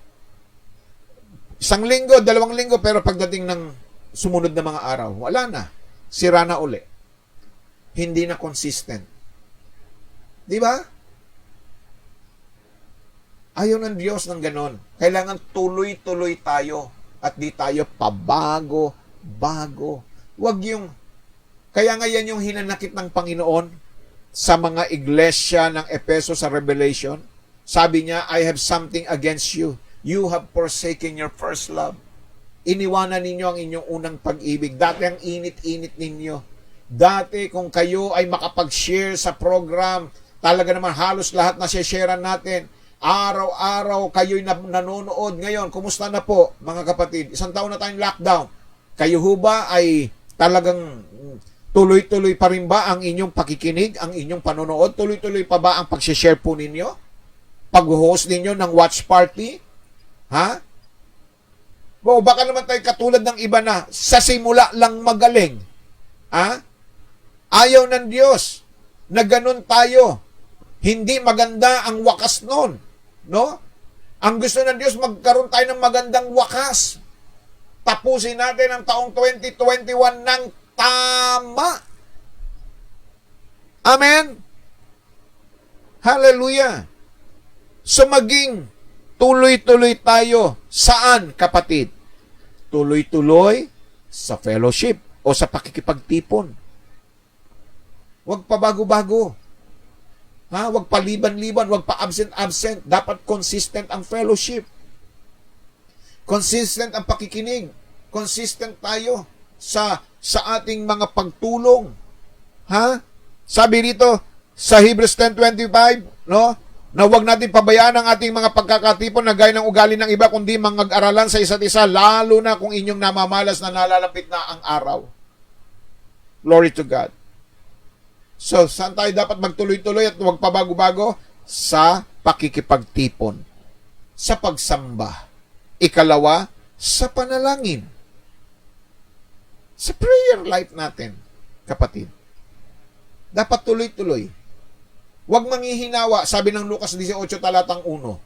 1 linggo, 2 linggo, pero pagdating ng sumunod na mga araw, wala na. Sira na uli. Hindi na consistent. Di ba? Ayaw ng Diyos ng ganon. Kailangan tuloy-tuloy tayo at di tayo pabago-bago. Huwag yung, kaya nga yan yung hinanakit ng Panginoon sa mga iglesia ng Efeso sa Revelation. Sabi niya, I have something against you. You have forsaken your first love. iniwanan ninyo ang inyong unang pag-ibig. Dati ang init-init ninyo. Dati kung kayo ay makapag-share sa program, talaga naman halos lahat na sharean natin. Araw-araw kayo'y nanonood. Ngayon, kumusta na po mga kapatid? 1 taon na tayong lockdown. Kayo ho ba ay talagang tuloy-tuloy pa rin ba ang inyong pakikinig, ang inyong panonood? Tuloy-tuloy pa ba ang pag-share po ninyo? Pag-host ninyo ng watch party? Ha? O baka naman tayo katulad ng iba na sa simula lang magaling. Ha? Ayaw ng Diyos na ganun tayo. Hindi maganda ang wakas nun. No? Ang gusto ng Diyos, magkaroon tayo ng magandang wakas. Tapusin natin ang taong 2021 ng tama. Amen? Hallelujah. So maging tuloy-tuloy tayo. Saan, kapatid? Tuloy-tuloy sa fellowship o sa pakikipagtipon. Huwag pa bago-bago. Ha? Huwag pa liban-liban, huwag pa absent-absent. Dapat consistent ang fellowship. Consistent ang pakikinig. Consistent tayo sa ating mga pagtulong. Ha? Sabi rito sa Hebrews 10:25, no? Na huwag natin pabayaan ang ating mga pagkakatipon na gaya ng ugali ng iba, kundi mag-aralan sa isa't isa, lalo na kung inyong namamalas na nalalapit na ang araw. Glory to God. So, saan tayo dapat magtuloy-tuloy at huwag pa bago-bago? Sa pakikipagtipon. Sa pagsamba. Ikalawa, sa panalangin. Sa prayer life natin, kapatid. Dapat tuloy-tuloy. Huwag manghihinawa, sabi ng Lucas 18 talatang 1.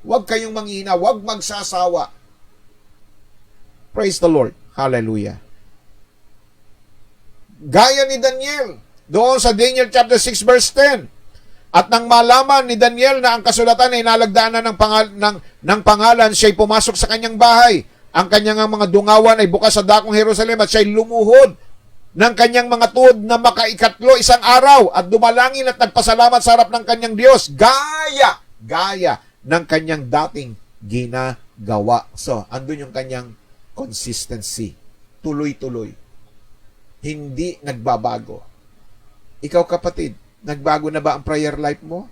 Huwag kayong manghihina, huwag magsasawa. Praise the Lord. Hallelujah. Gaya ni Daniel, doon sa Daniel chapter 6 verse 10. At nang malaman ni Daniel na ang kasulatan ay nalagdaanan ng pangalan, siya'y pumasok sa kanyang bahay. Ang kanyang mga dungawan ay bukas sa dakong Jerusalem at siya'y lumuhod ng kanyang mga tuhod na makaikatlo isang araw at dumalangin at nagpasalamat sa harap ng kanyang Diyos. Gaya ng kanyang dating ginagawa. So, andun yung kanyang consistency. Tuloy-tuloy. Hindi nagbabago. Ikaw kapatid, nagbago na ba ang prayer life mo?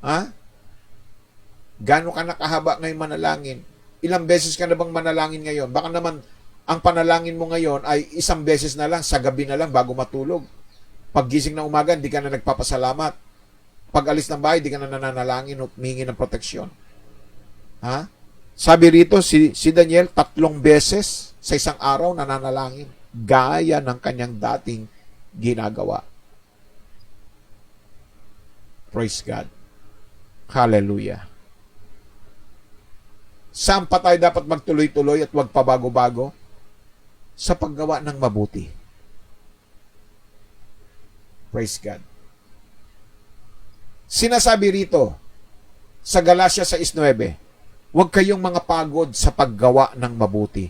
Ha? Gano'n ka nakahaba ngayong manalangin? Ilang beses ka na bang manalangin ngayon? Baka naman ang panalangin mo ngayon ay isang beses na lang, sa gabi na lang bago matulog. Paggising ng umaga, hindi ka na nagpapasalamat. Pag alis ng bahay, hindi ka na nananalangin o humingi ng proteksyon. Ha? Sabi rito, si Daniel, 3 beses sa isang araw nananalangin. Gaya ng kanyang dating ginagawa. Praise God. Hallelujah. Saan pa tayo dapat magtuloy-tuloy at huwag pabago-bago? Sa paggawa ng mabuti. Praise God. Sinasabi rito sa Galatia 6:9, huwag kayong mga pagod sa paggawa ng mabuti.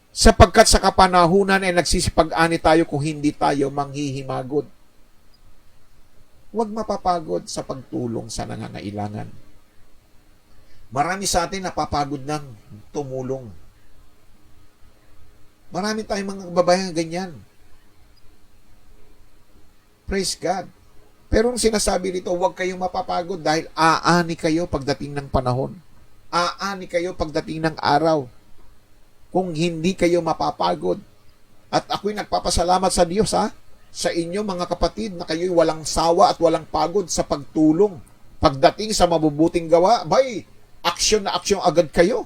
Sapagkat sa kapanahunan ay nagsisipag-ani tayo kung hindi tayo manghihimagod. Huwag mapapagod sa pagtulong sa nangangailangan. Marami sa atin napapagod ng tumulong. Marami tayong mga kababayan ganyan. Praise God. Pero ang sinasabi dito, huwag kayong mapapagod dahil aani kayo pagdating ng panahon. Aani kayo pagdating ng araw. Kung hindi kayo mapapagod. At ako'y nagpapasalamat sa Diyos sa inyo mga kapatid na kayo'y walang sawa at walang pagod sa pagtulong. Pagdating sa mabubuting gawa, aksyon na aksyon agad kayo.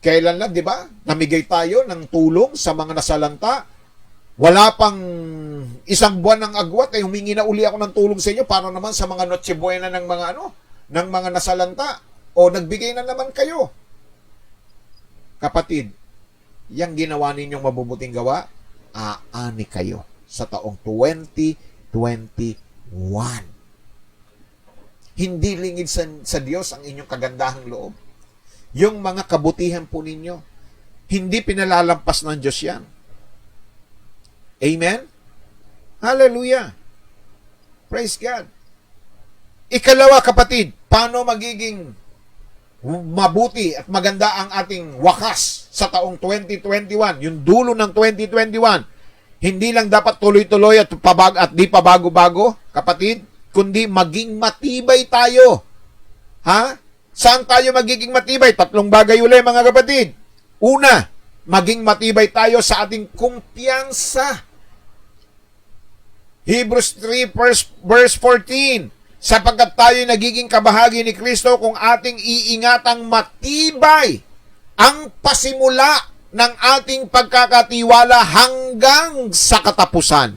Kailan lang, di ba? Namigay tayo ng tulong sa mga nasalanta. Wala pang 1 buwan ng agwat, ay humingi na uli ako ng tulong sa inyo para naman sa mga Noche Buena ng mga nasalanta. O nagbigay na naman kayo. Kapatid, yang ginawa ninyong mabubuting gawa, aani kayo sa taong 2021. Hindi lingid sa Diyos ang inyong kagandahang loob. Yung mga kabutihan po ninyo, hindi pinalalampas ng Diyos yan. Amen? Hallelujah! Praise God! Ikalawa, kapatid, paano magiging mabuti at maganda ang ating wakas sa taong 2021, yung dulo ng 2021. Hindi lang dapat tuloy-tuloy at di pa bago-bago, kapatid, kundi maging matibay tayo. Ha? Saan tayo magiging matibay? 3 bagay uli, mga kapatid. Una, maging matibay tayo sa ating kumpiyansa. Hebrews 3 verse 14, sapagkat tayo nagiging kabahagi ni Kristo kung ating iingatang matibay ang pasimula ng ating pagkakatiwala hanggang sa katapusan.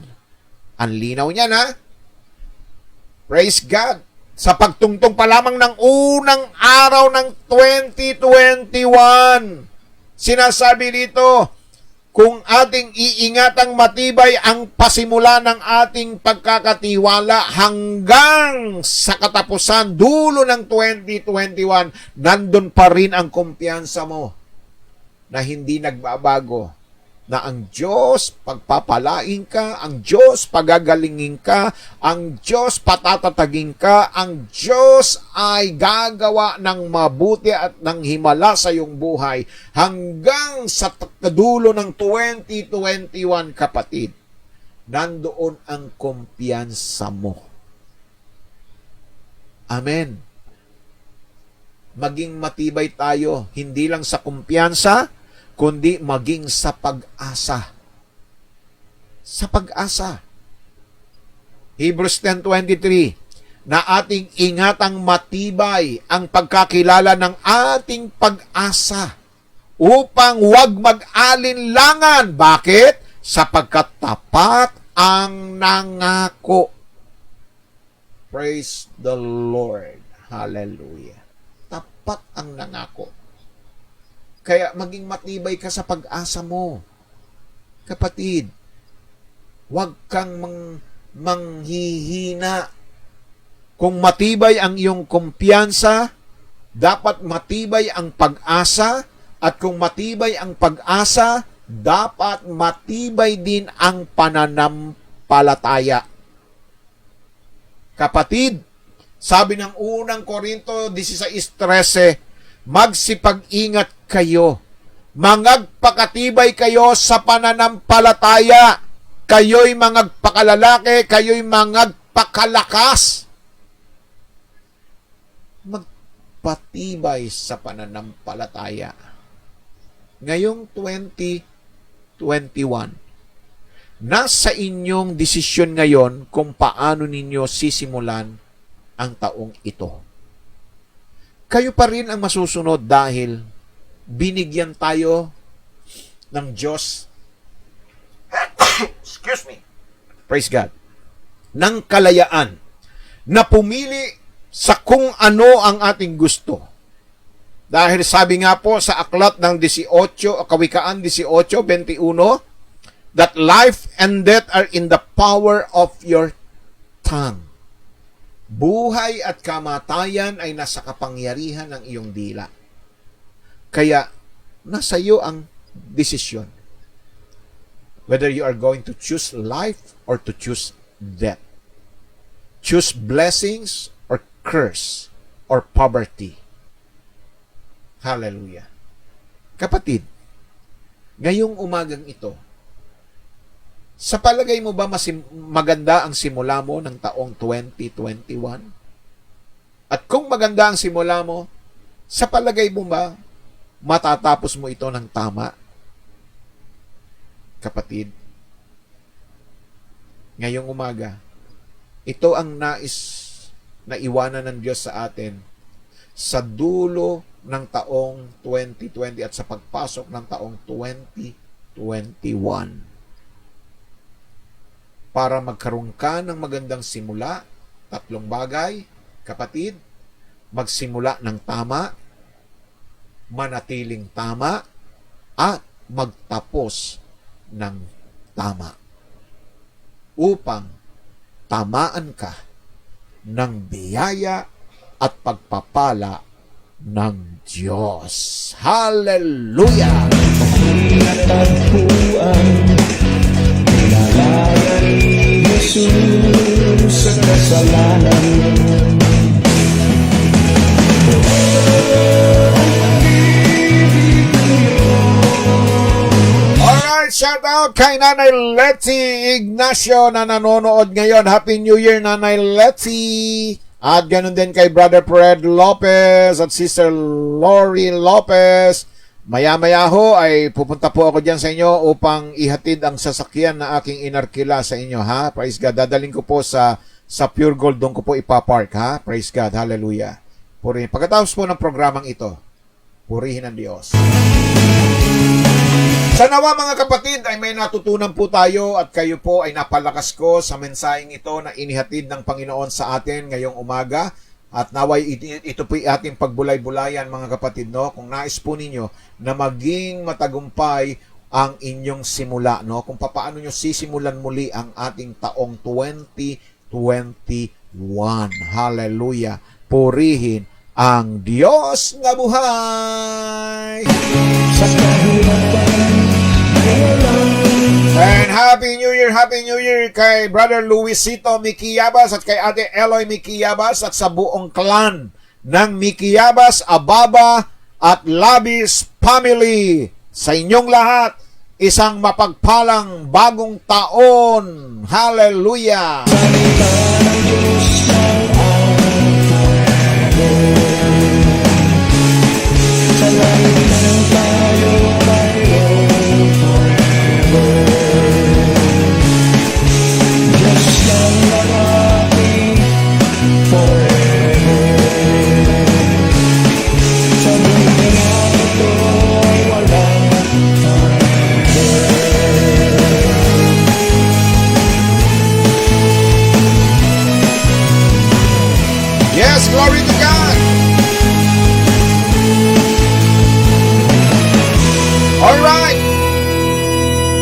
Ang linaw niya na. Praise God. Sa pagtungtong pa lamang ng unang araw ng 2021, sinasabi dito, kung ating iingatang matibay ang pasimula ng ating pagkakatiwala hanggang sa katapusan, dulo ng 2021, nandun pa rin ang kumpiyansa mo na hindi nagbabago. Na ang Diyos pagpapalain ka, ang Diyos pagagalingin ka, ang Diyos patatatagin ka, ang Diyos ay gagawa ng mabuti at ng himala sa iyong buhay hanggang sa dulo ng 2021, kapatid. Nandoon ang kumpiyansa mo. Amen. Maging matibay tayo, hindi lang sa kumpiyansa, kundi maging sa pag-asa. Sa pag-asa. Hebrews 10:23, na ating ingatang matibay ang pagkakilala ng ating pag-asa upang huwag mag-alinlangan. Bakit? Sapagkat tapat ang nangako. Praise the Lord. Hallelujah. Tapat ang nangako. Kaya maging matibay ka sa pag-asa mo. Kapatid, huwag kang manghihina. Kung matibay ang iyong kumpiyansa, dapat matibay ang pag-asa. At kung matibay ang pag-asa, dapat matibay din ang pananampalataya. Kapatid, sabi ng unang Korinto 16:13, magsipag-ingat kayo. Mangagpakatibay kayo sa pananampalataya. Kayo'y mangagpakalalaki, kayo'y mangagpakalakas. Magpatibay sa pananampalataya. Ngayong 2021, nasa inyong desisyon ngayon kung paano ninyo sisimulan ang taong ito. Kayo pa rin ang masusunod dahil binigyan tayo ng Diyos excuse me, praise God, ng kalayaan na pumili sa kung ano ang ating gusto. Dahil sabi nga po sa aklat ng 18, Kawikaan 18:21, that life and death are in the power of your tongue. Buhay at kamatayan ay nasa kapangyarihan ng iyong dila. Kaya, nasa iyo ang desisyon. Whether you are going to choose life or to choose death. Choose blessings or curse or poverty. Hallelujah. Kapatid, ngayong umagang ito, sa palagay mo ba maganda ang simula mo ng taong 2021? At kung maganda ang simula mo, sa palagay mo ba matatapos mo ito ng tama? Kapatid, ngayong umaga, ito ang nais na iwanan ng Diyos sa atin sa dulo ng taong 2020 at sa pagpasok ng taong 2021. Para magkaroon ka ng magandang simula, 3 bagay, kapatid, magsimula ng tama, manatiling tama, at magtapos ng tama. Upang tamaan ka ng biyaya at pagpapala ng Diyos. Hallelujah! Natagpuan, pinalaya ni Jesus sa kasalanan. out kay Nanay Letty Ignacio na nanonood ngayon. Happy New Year, Nanay Letty! At ganun din kay Brother Fred Lopez at Sister Lori Lopez. Maya-maya ho ay pupunta po ako dyan sa inyo upang ihatid ang sasakyan na aking inarkila sa inyo, ha? Praise God. Dadaling ko po sa Pure Gold, doon ko po ipapark, ha? Praise God. Hallelujah. Purihin. Pagkatapos po ng programang ito, purihin ang Diyos. Sa nawa mga kapatid ay may natutunan po tayo at kayo po ay napalakas ko sa mensaheng ito na inihatid ng Panginoon sa atin ngayong umaga. At naway ito po ating pagbulay-bulayan mga kapatid, no? Kung nais po ninyo na maging matagumpay ang inyong simula, no? Kung paano nyo sisimulan muli ang ating taong 2021. Hallelujah. Purihin ang Diyos na buhay! Sa kahirapan, And Happy New Year kay Brother Luisito Mikiyabas at kay Ate Eloy Mikiyabas at sa buong clan ng Mikiyabas, Ababa at Labis family. Sa inyong lahat, isang mapagpalang bagong taon. Hallelujah! salita ng Diyos ng sa langit ng tayo mayroon Diyos ng lalaki forever. Sa mundo na ito ay walang Yes, glory to God! Alright!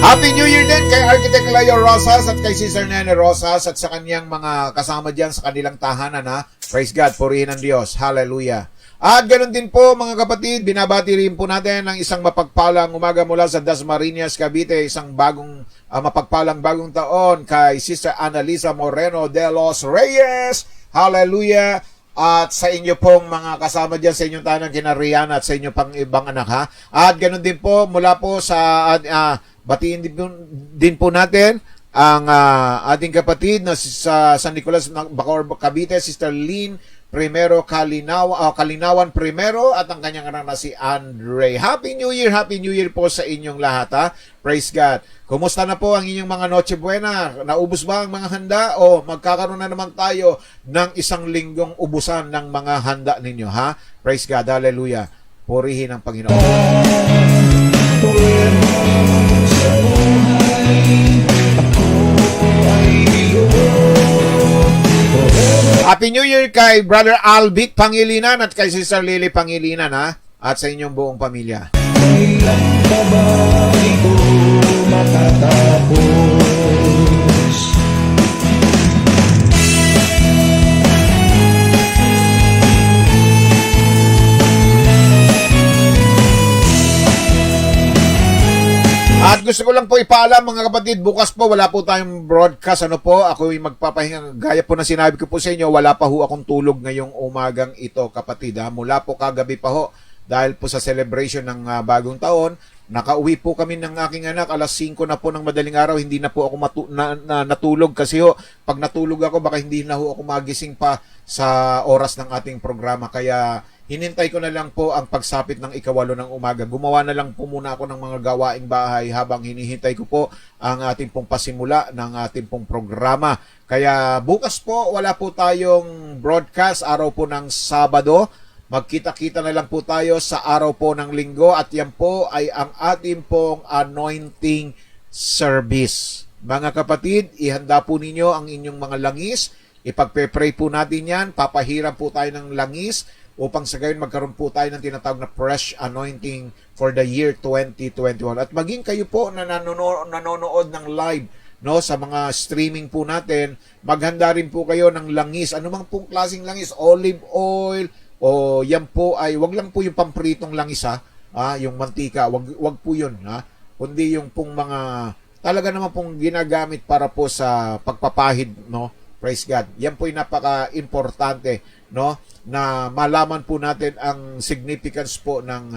Happy New Year din kay Architect Leo Rosas at kay Sister Nene Rosas at sa kanyang mga kasama dyan sa kanilang tahanan, ha? Praise God, purihin ang Diyos. Hallelujah. At ganun din po mga kapatid, binabati rin po natin ang isang mapagpalang umaga mula sa Dasmariñas, Cavite, isang mapagpalang bagong taon kay Sister Annalisa Moreno de los Reyes. Hallelujah. At sa inyo pong mga kasama dyan sa inyong tanang kina Rihanna at sa inyo pang ibang anak, ha. At ganun din po mula po sa batiin din po natin ang ating kapatid na sa San Nicolas Bacoor, Cavite, Sister Lynn Primero Kalinawan Primero at ang kanyang anak na si Andre. Happy New Year po sa inyong lahat, ha. Praise God. Kumusta na po ang inyong mga Noche Buena? Naubos ba ang mga handa? O magkakaroon na naman tayo ng isang linggong ubusan ng mga handa ninyo, ha? Praise God. Hallelujah. Purihin ang Panginoon. Happy New Year kay Brother Albic Pangilinan at kay Sister Lily Pangilinan, ha? At sa inyong buong pamilya. Kailan pa ba ito matatapos? At gusto ko lang po ipaalam mga kapatid, bukas po wala po tayong broadcast. Ano po, ako yung magpapahinga. Gaya po na sinabi ko po sa inyo, wala pa ho akong tulog ngayong umagang ito, kapatid, ha? Mula po kagabi pa ho, dahil po sa celebration ng bagong taon, nakauwi po kami ng aking anak, alas 5 na po ng madaling araw, hindi na po ako natulog kasi ho, pag natulog ako, baka hindi na ho ako magising pa sa oras ng ating programa. Kaya hinintay ko na lang po ang pagsapit ng ikawalo ng umaga. Gumawa na lang po muna ako ng mga gawaing bahay habang hinihintay ko po ang ating pong pasimula ng ating pong programa. Kaya bukas po, wala po tayong broadcast, araw po ng Sabado. Magkita-kita na lang po tayo sa araw po ng Linggo at yan po ay ang ating pong anointing service. Mga kapatid, ihanda po ninyo ang inyong mga langis. Ipagpe-pray po natin yan. Papahiram po tayo ng langis upang sa gayon magkaroon po tayo ng tinatawag na fresh anointing for the year 2021. At maging kayo po na nanonood ng live, no, sa mga streaming po natin, maghanda rin po kayo ng langis. Ano mang pong klaseng langis, olive oil, o yan po ay, wag lang po yung pampritong langis, ha, yung mantika, wag po yun, ha, kundi yung pong mga, talaga naman pong ginagamit para po sa pagpapahid, no, Praise God. Yan po yung napaka-importante, no? Na malaman po natin ang significance po ng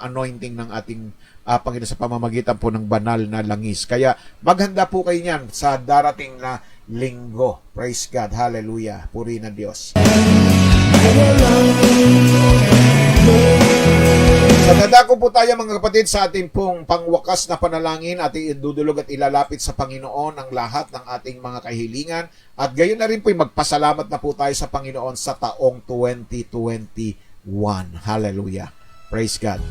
anointing ng ating Panginoon sa pamamagitan po ng banal na langis. Kaya maghanda po kayo niyan sa darating na linggo. Praise God. Hallelujah. Puri na Diyos. Sa dadako po tayo mga kapatid sa ating pong pangwakas na panalangin at idudulog at ilalapit sa Panginoon ang lahat ng ating mga kahilingan at gayon na rin po magpasalamat na po tayo sa Panginoon sa taong 2021. Hallelujah. Praise God.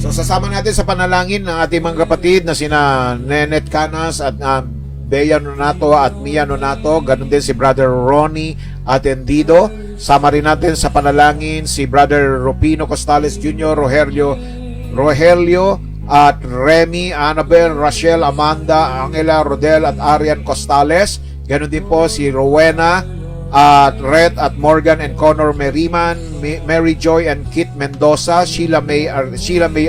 So sasama natin sa panalangin ng ating mga kapatid na sina Nenet Canas at Bea Nonato at Mia Nonato, ganun din si Brother Ronnie Atendido. Sama rin natin sa panalangin si Brother Rupino Costales Jr., Rogelio at Remy, Annabel, Rachel, Amanda, Angela, Rodel at Arian Costales. Ganun din po si Rowena at Red at Morgan and Connor Merriman, Mary Joy and Kit Mendoza, Sheila May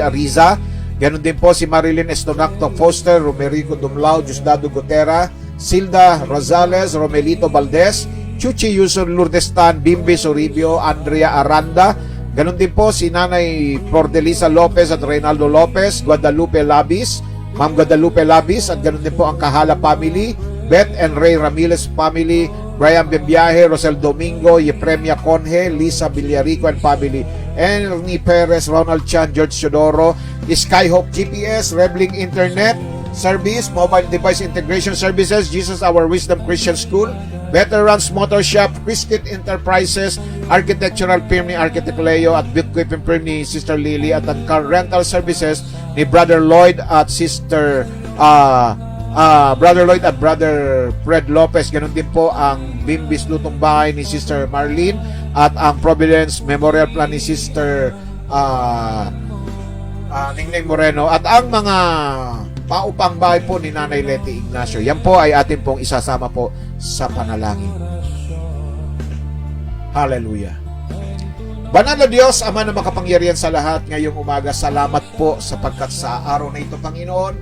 Ariza. Ganon din po si Marilyn Estonacto Foster, Romerico Dumlao, Diosdado Gutera, Silda Rosales, Romelito Valdez, Chuchi Yuson Lourdestan, Bimbi Soribio, Andrea Aranda. Ganon din po si Nanay Flordelisa Lopez at Reynaldo Lopez, Guadalupe Labis, Ma'am Guadalupe Labis, at ganon din po ang Kahala family, Beth and Ray Ramirez family, Brian Bibiahe, Rosel Domingo, Yepremia Conje, Lisa Villarico and family, Ernie Perez, Ronald Chan, George Chodoro, Skyhope GPS, Rebling Internet Service, Mobile Device Integration Services, Jesus Our Wisdom Christian School, Veterans Motor Shop, Criskit Enterprises, Architectural Firm ni Architect Leo at Bookkeeping Firm ni Sister Lily at ang car rental services ni Brother Lloyd at Sister Brother Lloyd at Brother Fred Lopez. Ganun din po ang Bimbis Lutong Bahay ni Sister Marlene at ang Providence Memorial Plan ni Sister Ningning Moreno at ang mga paupang bahay po ni Nanay Leti Ignacio. Yan po ay atin pong isasama po sa panalangin. Hallelujah. Banal na Diyos, Ama na makapangyarihan sa lahat, ngayong umaga, salamat po sapagkat sa araw na ito, Panginoon,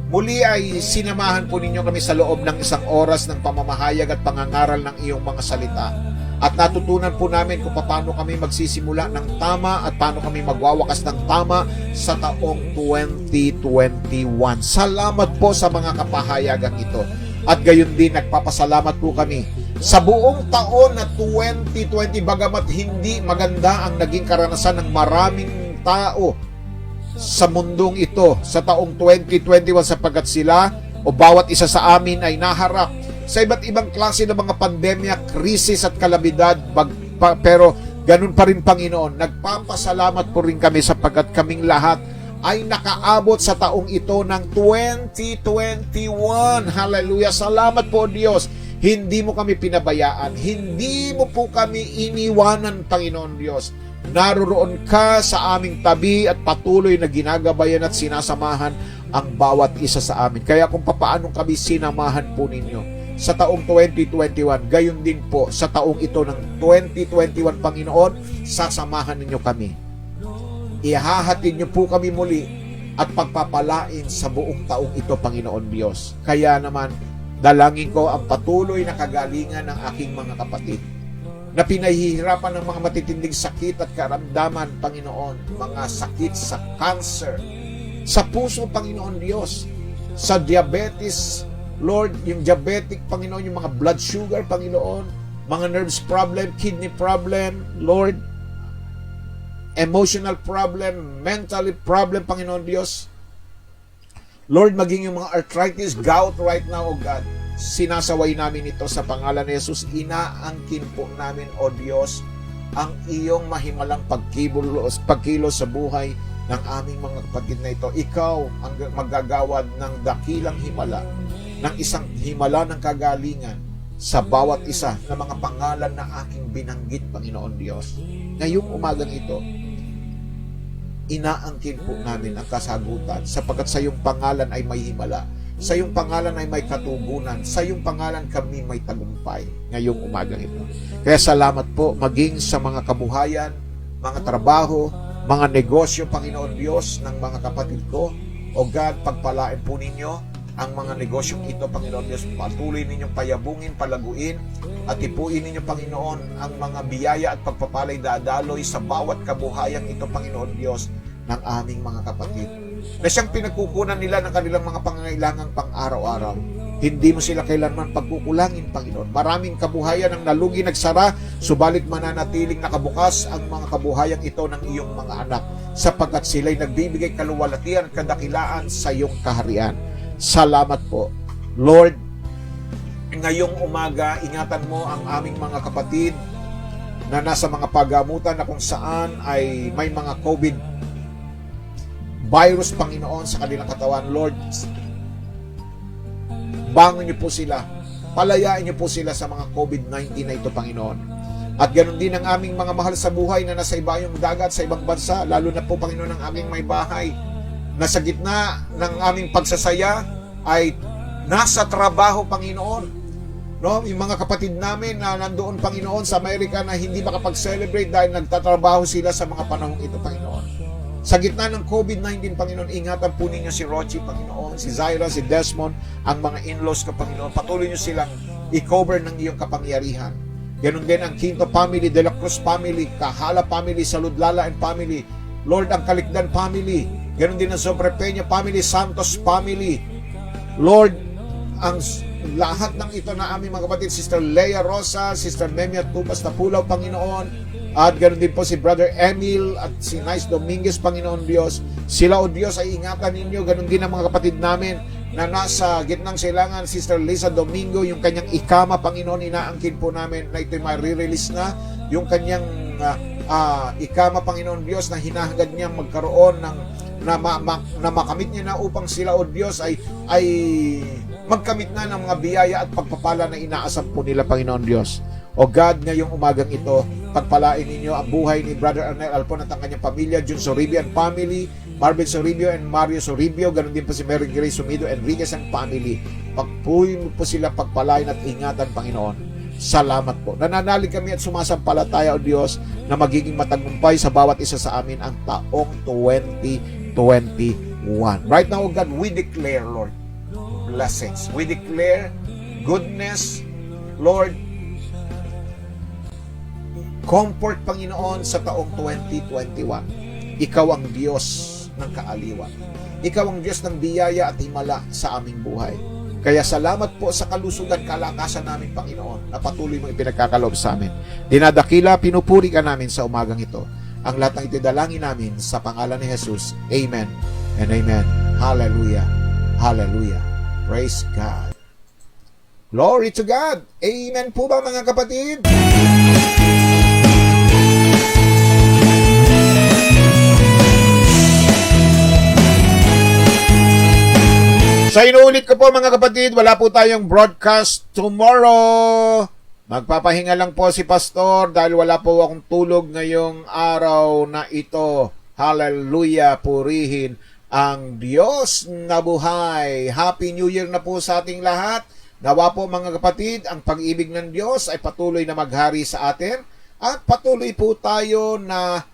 muli ay sinamahan po ninyo kami sa loob ng isang oras ng pamamahayag at pangangaral ng iyong mga salita. At natutunan po namin kung paano kami magsisimula ng tama at paano kami magwawakas ng tama sa taong 2021. Salamat po sa mga kapahayagang ito. At gayon din, nagpapasalamat po kami sa buong taon na 2020, bagamat hindi maganda ang naging karanasan ng maraming tao sa mundong ito sa taong 2021 sapagkat sila o bawat isa sa amin ay naharap sa iba't ibang klase ng mga pandemya, krisis at kalamidad, pero ganun pa rin, Panginoon, nagpapasalamat po rin kami sapagkat kaming lahat ay nakaabot sa taong ito ng 2021. Hallelujah! Salamat po, Diyos. Hindi mo kami pinabayaan. Hindi mo po kami iniwanan, Panginoon Diyos. Naroroon ka sa aming tabi at patuloy na ginagabayan at sinasamahan ang bawat isa sa amin. Kaya kung papaano kami sinamahan po ninyo sa taong 2021, gayon din po sa taong ito ng 2021, Panginoon, sasamahan ninyo kami. Ihahatid niyo po kami muli at pagpapalain sa buong taong ito, Panginoon Diyos. Kaya naman, dalangin ko ang patuloy na kagalingan ng aking mga kapatid na pinahihirapan ng mga matitinding sakit at karamdaman, Panginoon, mga sakit sa cancer, sa puso, Panginoon Diyos, sa diabetes, Lord, yung diabetic, Panginoon, yung mga blood sugar, Panginoon, mga nerves problem, kidney problem, Lord, emotional problem, mental problem, Panginoon Diyos, Lord, maging yung mga arthritis, gout right now, O God, sinasaway namin ito sa pangalan ni Jesus. Inaangkin po namin, O Diyos, ang iyong mahimalang pagkilos sa buhay ng aming mga kapatid na ito. Ikaw ang magagawad ng dakilang himala, ng isang himala ng kagalingan sa bawat isa ng mga pangalan na aking binanggit, Panginoon Diyos. Ngayong umagang ito, inaangkin po namin ang kasagutan sapagkat sa iyong pangalan ay may himala. Sa iyong pangalan ay may katugunan. Sa iyong pangalan kami may tagumpay ngayong umagang ito. Kaya salamat po maging sa mga kabuhayan, mga trabaho, mga negosyo, Panginoon Diyos, ng mga kapatid ko. O God, pagpalain po ninyo ang mga negosyong ito, Panginoon Diyos. Patuloy ninyong payabungin, palaguin, at ipuin ninyo, Panginoon, ang mga biyaya at pagpapalay dadaloy sa bawat kabuhayan ito, Panginoon Diyos, ng aming mga kapatid. Na siyang pinagkukunan nila ng kanilang mga pangangailangang pang-araw-araw. Hindi mo sila kailanman pagkukulangin, Panginoon. Maraming kabuhayan ang nalugi, nagsara, subalit mananatiling nakabukas ang mga kabuhayan ito ng iyong mga anak, sapagkat sila'y nagbibigay kaluwalhatian at kadakilaan sa iyong kaharian. Salamat po, Lord. Ngayong umaga, ingatan mo ang aming mga kapatid na nasa mga pagamutan na kung saan ay may mga COVID virus, Panginoon, sa kanilang katawan. Lord, bangon niyo po sila. Palayain niyo po sila sa mga COVID-19 na ito, Panginoon. At ganoon din ang aming mga mahal sa buhay na nasa ibayong dagat, sa ibang bansa, lalo na po, Panginoon, ang aming may bahay na sa gitna ng aming pagsasaya ay nasa trabaho, Panginoon. No? Yung mga kapatid namin na nandoon, Panginoon, sa Amerika na hindi makapag-celebrate dahil nagtatrabaho sila sa mga panahong ito, Panginoon. Sa gitna ng COVID-19, Panginoon, ingatan po ninyo si Rochi, Panginoon, si Zaira, si Desmond, ang mga in-laws ko, Panginoon. Patuloy nyo silang i-cover ng iyong kapangyarihan. Ganon din ang Quinto family, De La Cruz family, Kahala family, Saludlala and family, Lord, ang Kalikdan family, ganon din ang Sobrepeña family, Santos family, Lord, ang lahat ng ito na aming mga kapatid, Sister Leia Rosa, Sister Memia Tupas Tapulaw, Panginoon, at ganoon din po si Brother Emil at si Nice Dominguez, Panginoon Diyos. Sila, o Diyos, ay ingatan ninyo. Ganoon din ang mga kapatid namin na nasa gitnang silangan, Sister Lisa Domingo, yung kanyang ikama, Panginoon, inaangkin po namin na ito'y ma-release na, yung kanyang ikama, Panginoon Diyos, na hinahangad niyang magkaroon ng na makamit niya na upang sila, o Diyos, ay magkamit na ng mga biyaya at pagpapala na inaasam po nila, Panginoon Diyos. O God, ngayong umagang ito, pagpalain ninyo ang buhay ni Brother Arnel Alpon at ang kanyang pamilya, Jun Soribio and family, Marvin Soribio and Mario Soribio, ganoon din po si Mary Grace Sumido, Enriquez and family. Pagpuin mo po sila, pagpalain at ingatan, Panginoon. Salamat po. Nananalig kami at sumasampalataya, O Diyos, na magiging matagumpay sa bawat isa sa amin ang taong 2021. Right now, O God, we declare, Lord, blessings. We declare goodness, Lord, comfort, Panginoon, sa taong 2021. Ikaw ang Diyos ng kaaliwan. Ikaw ang Diyos ng biyaya at himala sa aming buhay. Kaya salamat po sa kalusugan, kalakasan namin, Panginoon, na patuloy mong ipinagkakaloob sa amin. Dinadakila, pinupuri ka namin sa umagang ito. Ang lahat ng itidalangin namin sa pangalan ni Jesus. Amen and amen. Hallelujah. Hallelujah. Praise God. Glory to God. Amen po ba, mga kapatid? Sa inuulit ko po, mga kapatid, wala po tayong broadcast tomorrow. Magpapahinga lang po si Pastor dahil wala po akong tulog ngayong araw na ito. Hallelujah, purihin ang Diyos na buhay. Happy New Year na po sa ating lahat. Nawa po, mga kapatid, ang pag-ibig ng Diyos ay patuloy na maghari sa atin at patuloy po tayo na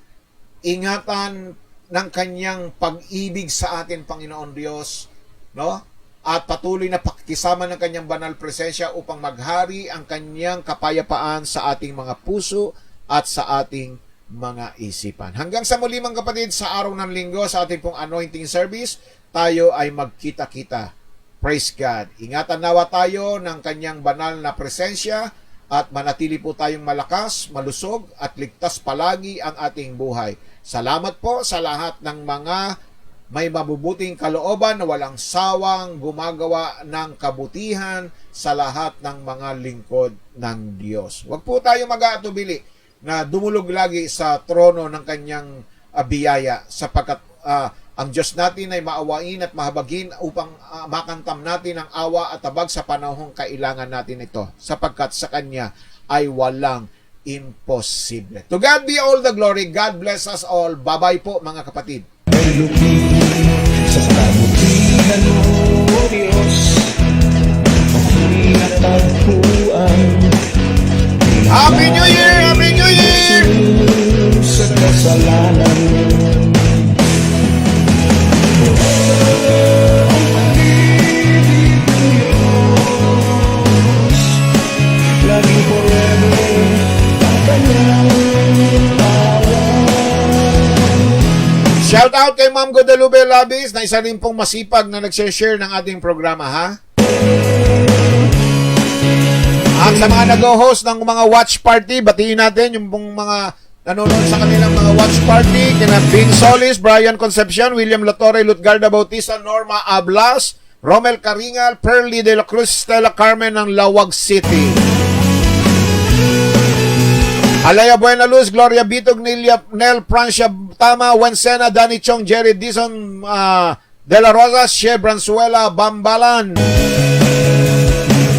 ingatan ng kanyang pag-ibig sa atin, Panginoon Diyos, no? At patuloy na pakisama ng kanyang banal presensya upang maghari ang kanyang kapayapaan sa ating mga puso at sa ating mga isipan. Hanggang sa muli, mga kapatid, sa araw ng linggo, sa ating pong anointing service, tayo ay magkita-kita. Praise God. Ingatan nawa tayo ng kanyang banal na presensya at manatili po tayong malakas, malusog at ligtas palagi ang ating buhay. Salamat po sa lahat ng mga may mabubuting kalooban na walang sawang gumagawa ng kabutihan sa lahat ng mga lingkod ng Diyos. Huwag po tayo mag-aatubili na dumulog lagi sa trono ng kanyang biyaya, sapagkat ang Diyos natin ay maawain at mahabagin upang makantam natin ang awa at tabag sa panahong kailangan natin ito, sapagkat sa Kanya ay walang imposible. To God be all the glory. God bless us all. Bye-bye po, mga kapatid. Sa kabutihan mo Diyos, ako'y natagpuan. Happy New Year! Happy New Year! Sa kasalanan laging forever ang kanyang Shout out kay Ma'am Guadalupe Labis na isa rin pong masipag na nag-share ng ating programa, ha? At sa mga nag-host ng mga watch party, batiin natin yung mga nanonood sa kanilang mga watch party, kina Vin Solis, Brian Concepcion, William Latorre, Lutgarda Bautista, Norma Ablas, Romel Caringal, Pearly de la Cruz, Stella Carmen ng Lawag City. Alaya Buena Luz, Gloria Bitog, Nel Francia Tama, Wensena, Danny Chong, Jerry Dizon, De La Rosa, Shea Branzuela, Bambalan.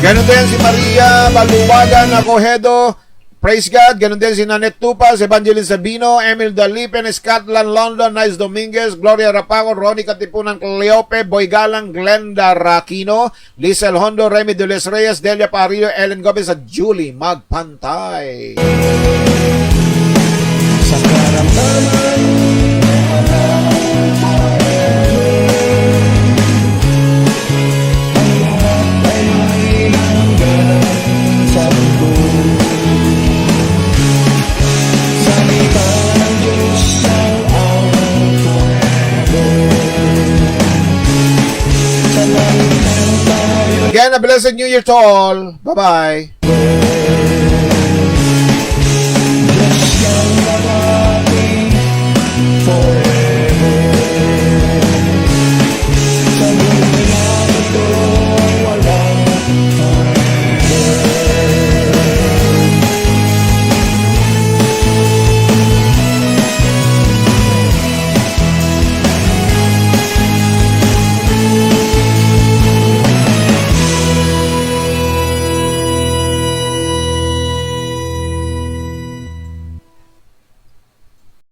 Ganon din si Maria Baluwagan, Acohedo, praise God. Ganon din si Nanette Tupas, Evangeline Sabino, Emil Dalipen, Scotland, London, Nice Dominguez, Gloria Rapaco, Ronnie Katipunan, Cleope, Boy Galang, Glenda Rakino, Lizelle Hondo, Remy de Les Reyes, Delia Parillo, Ellen Gomez at Julie Magpantay. sa karamdaman. Ang lahat ay may hanggan sa mundo. Salita ng Diyos ang forever. Sa langit tayo Again, a blessed New Year to all. Bye-bye.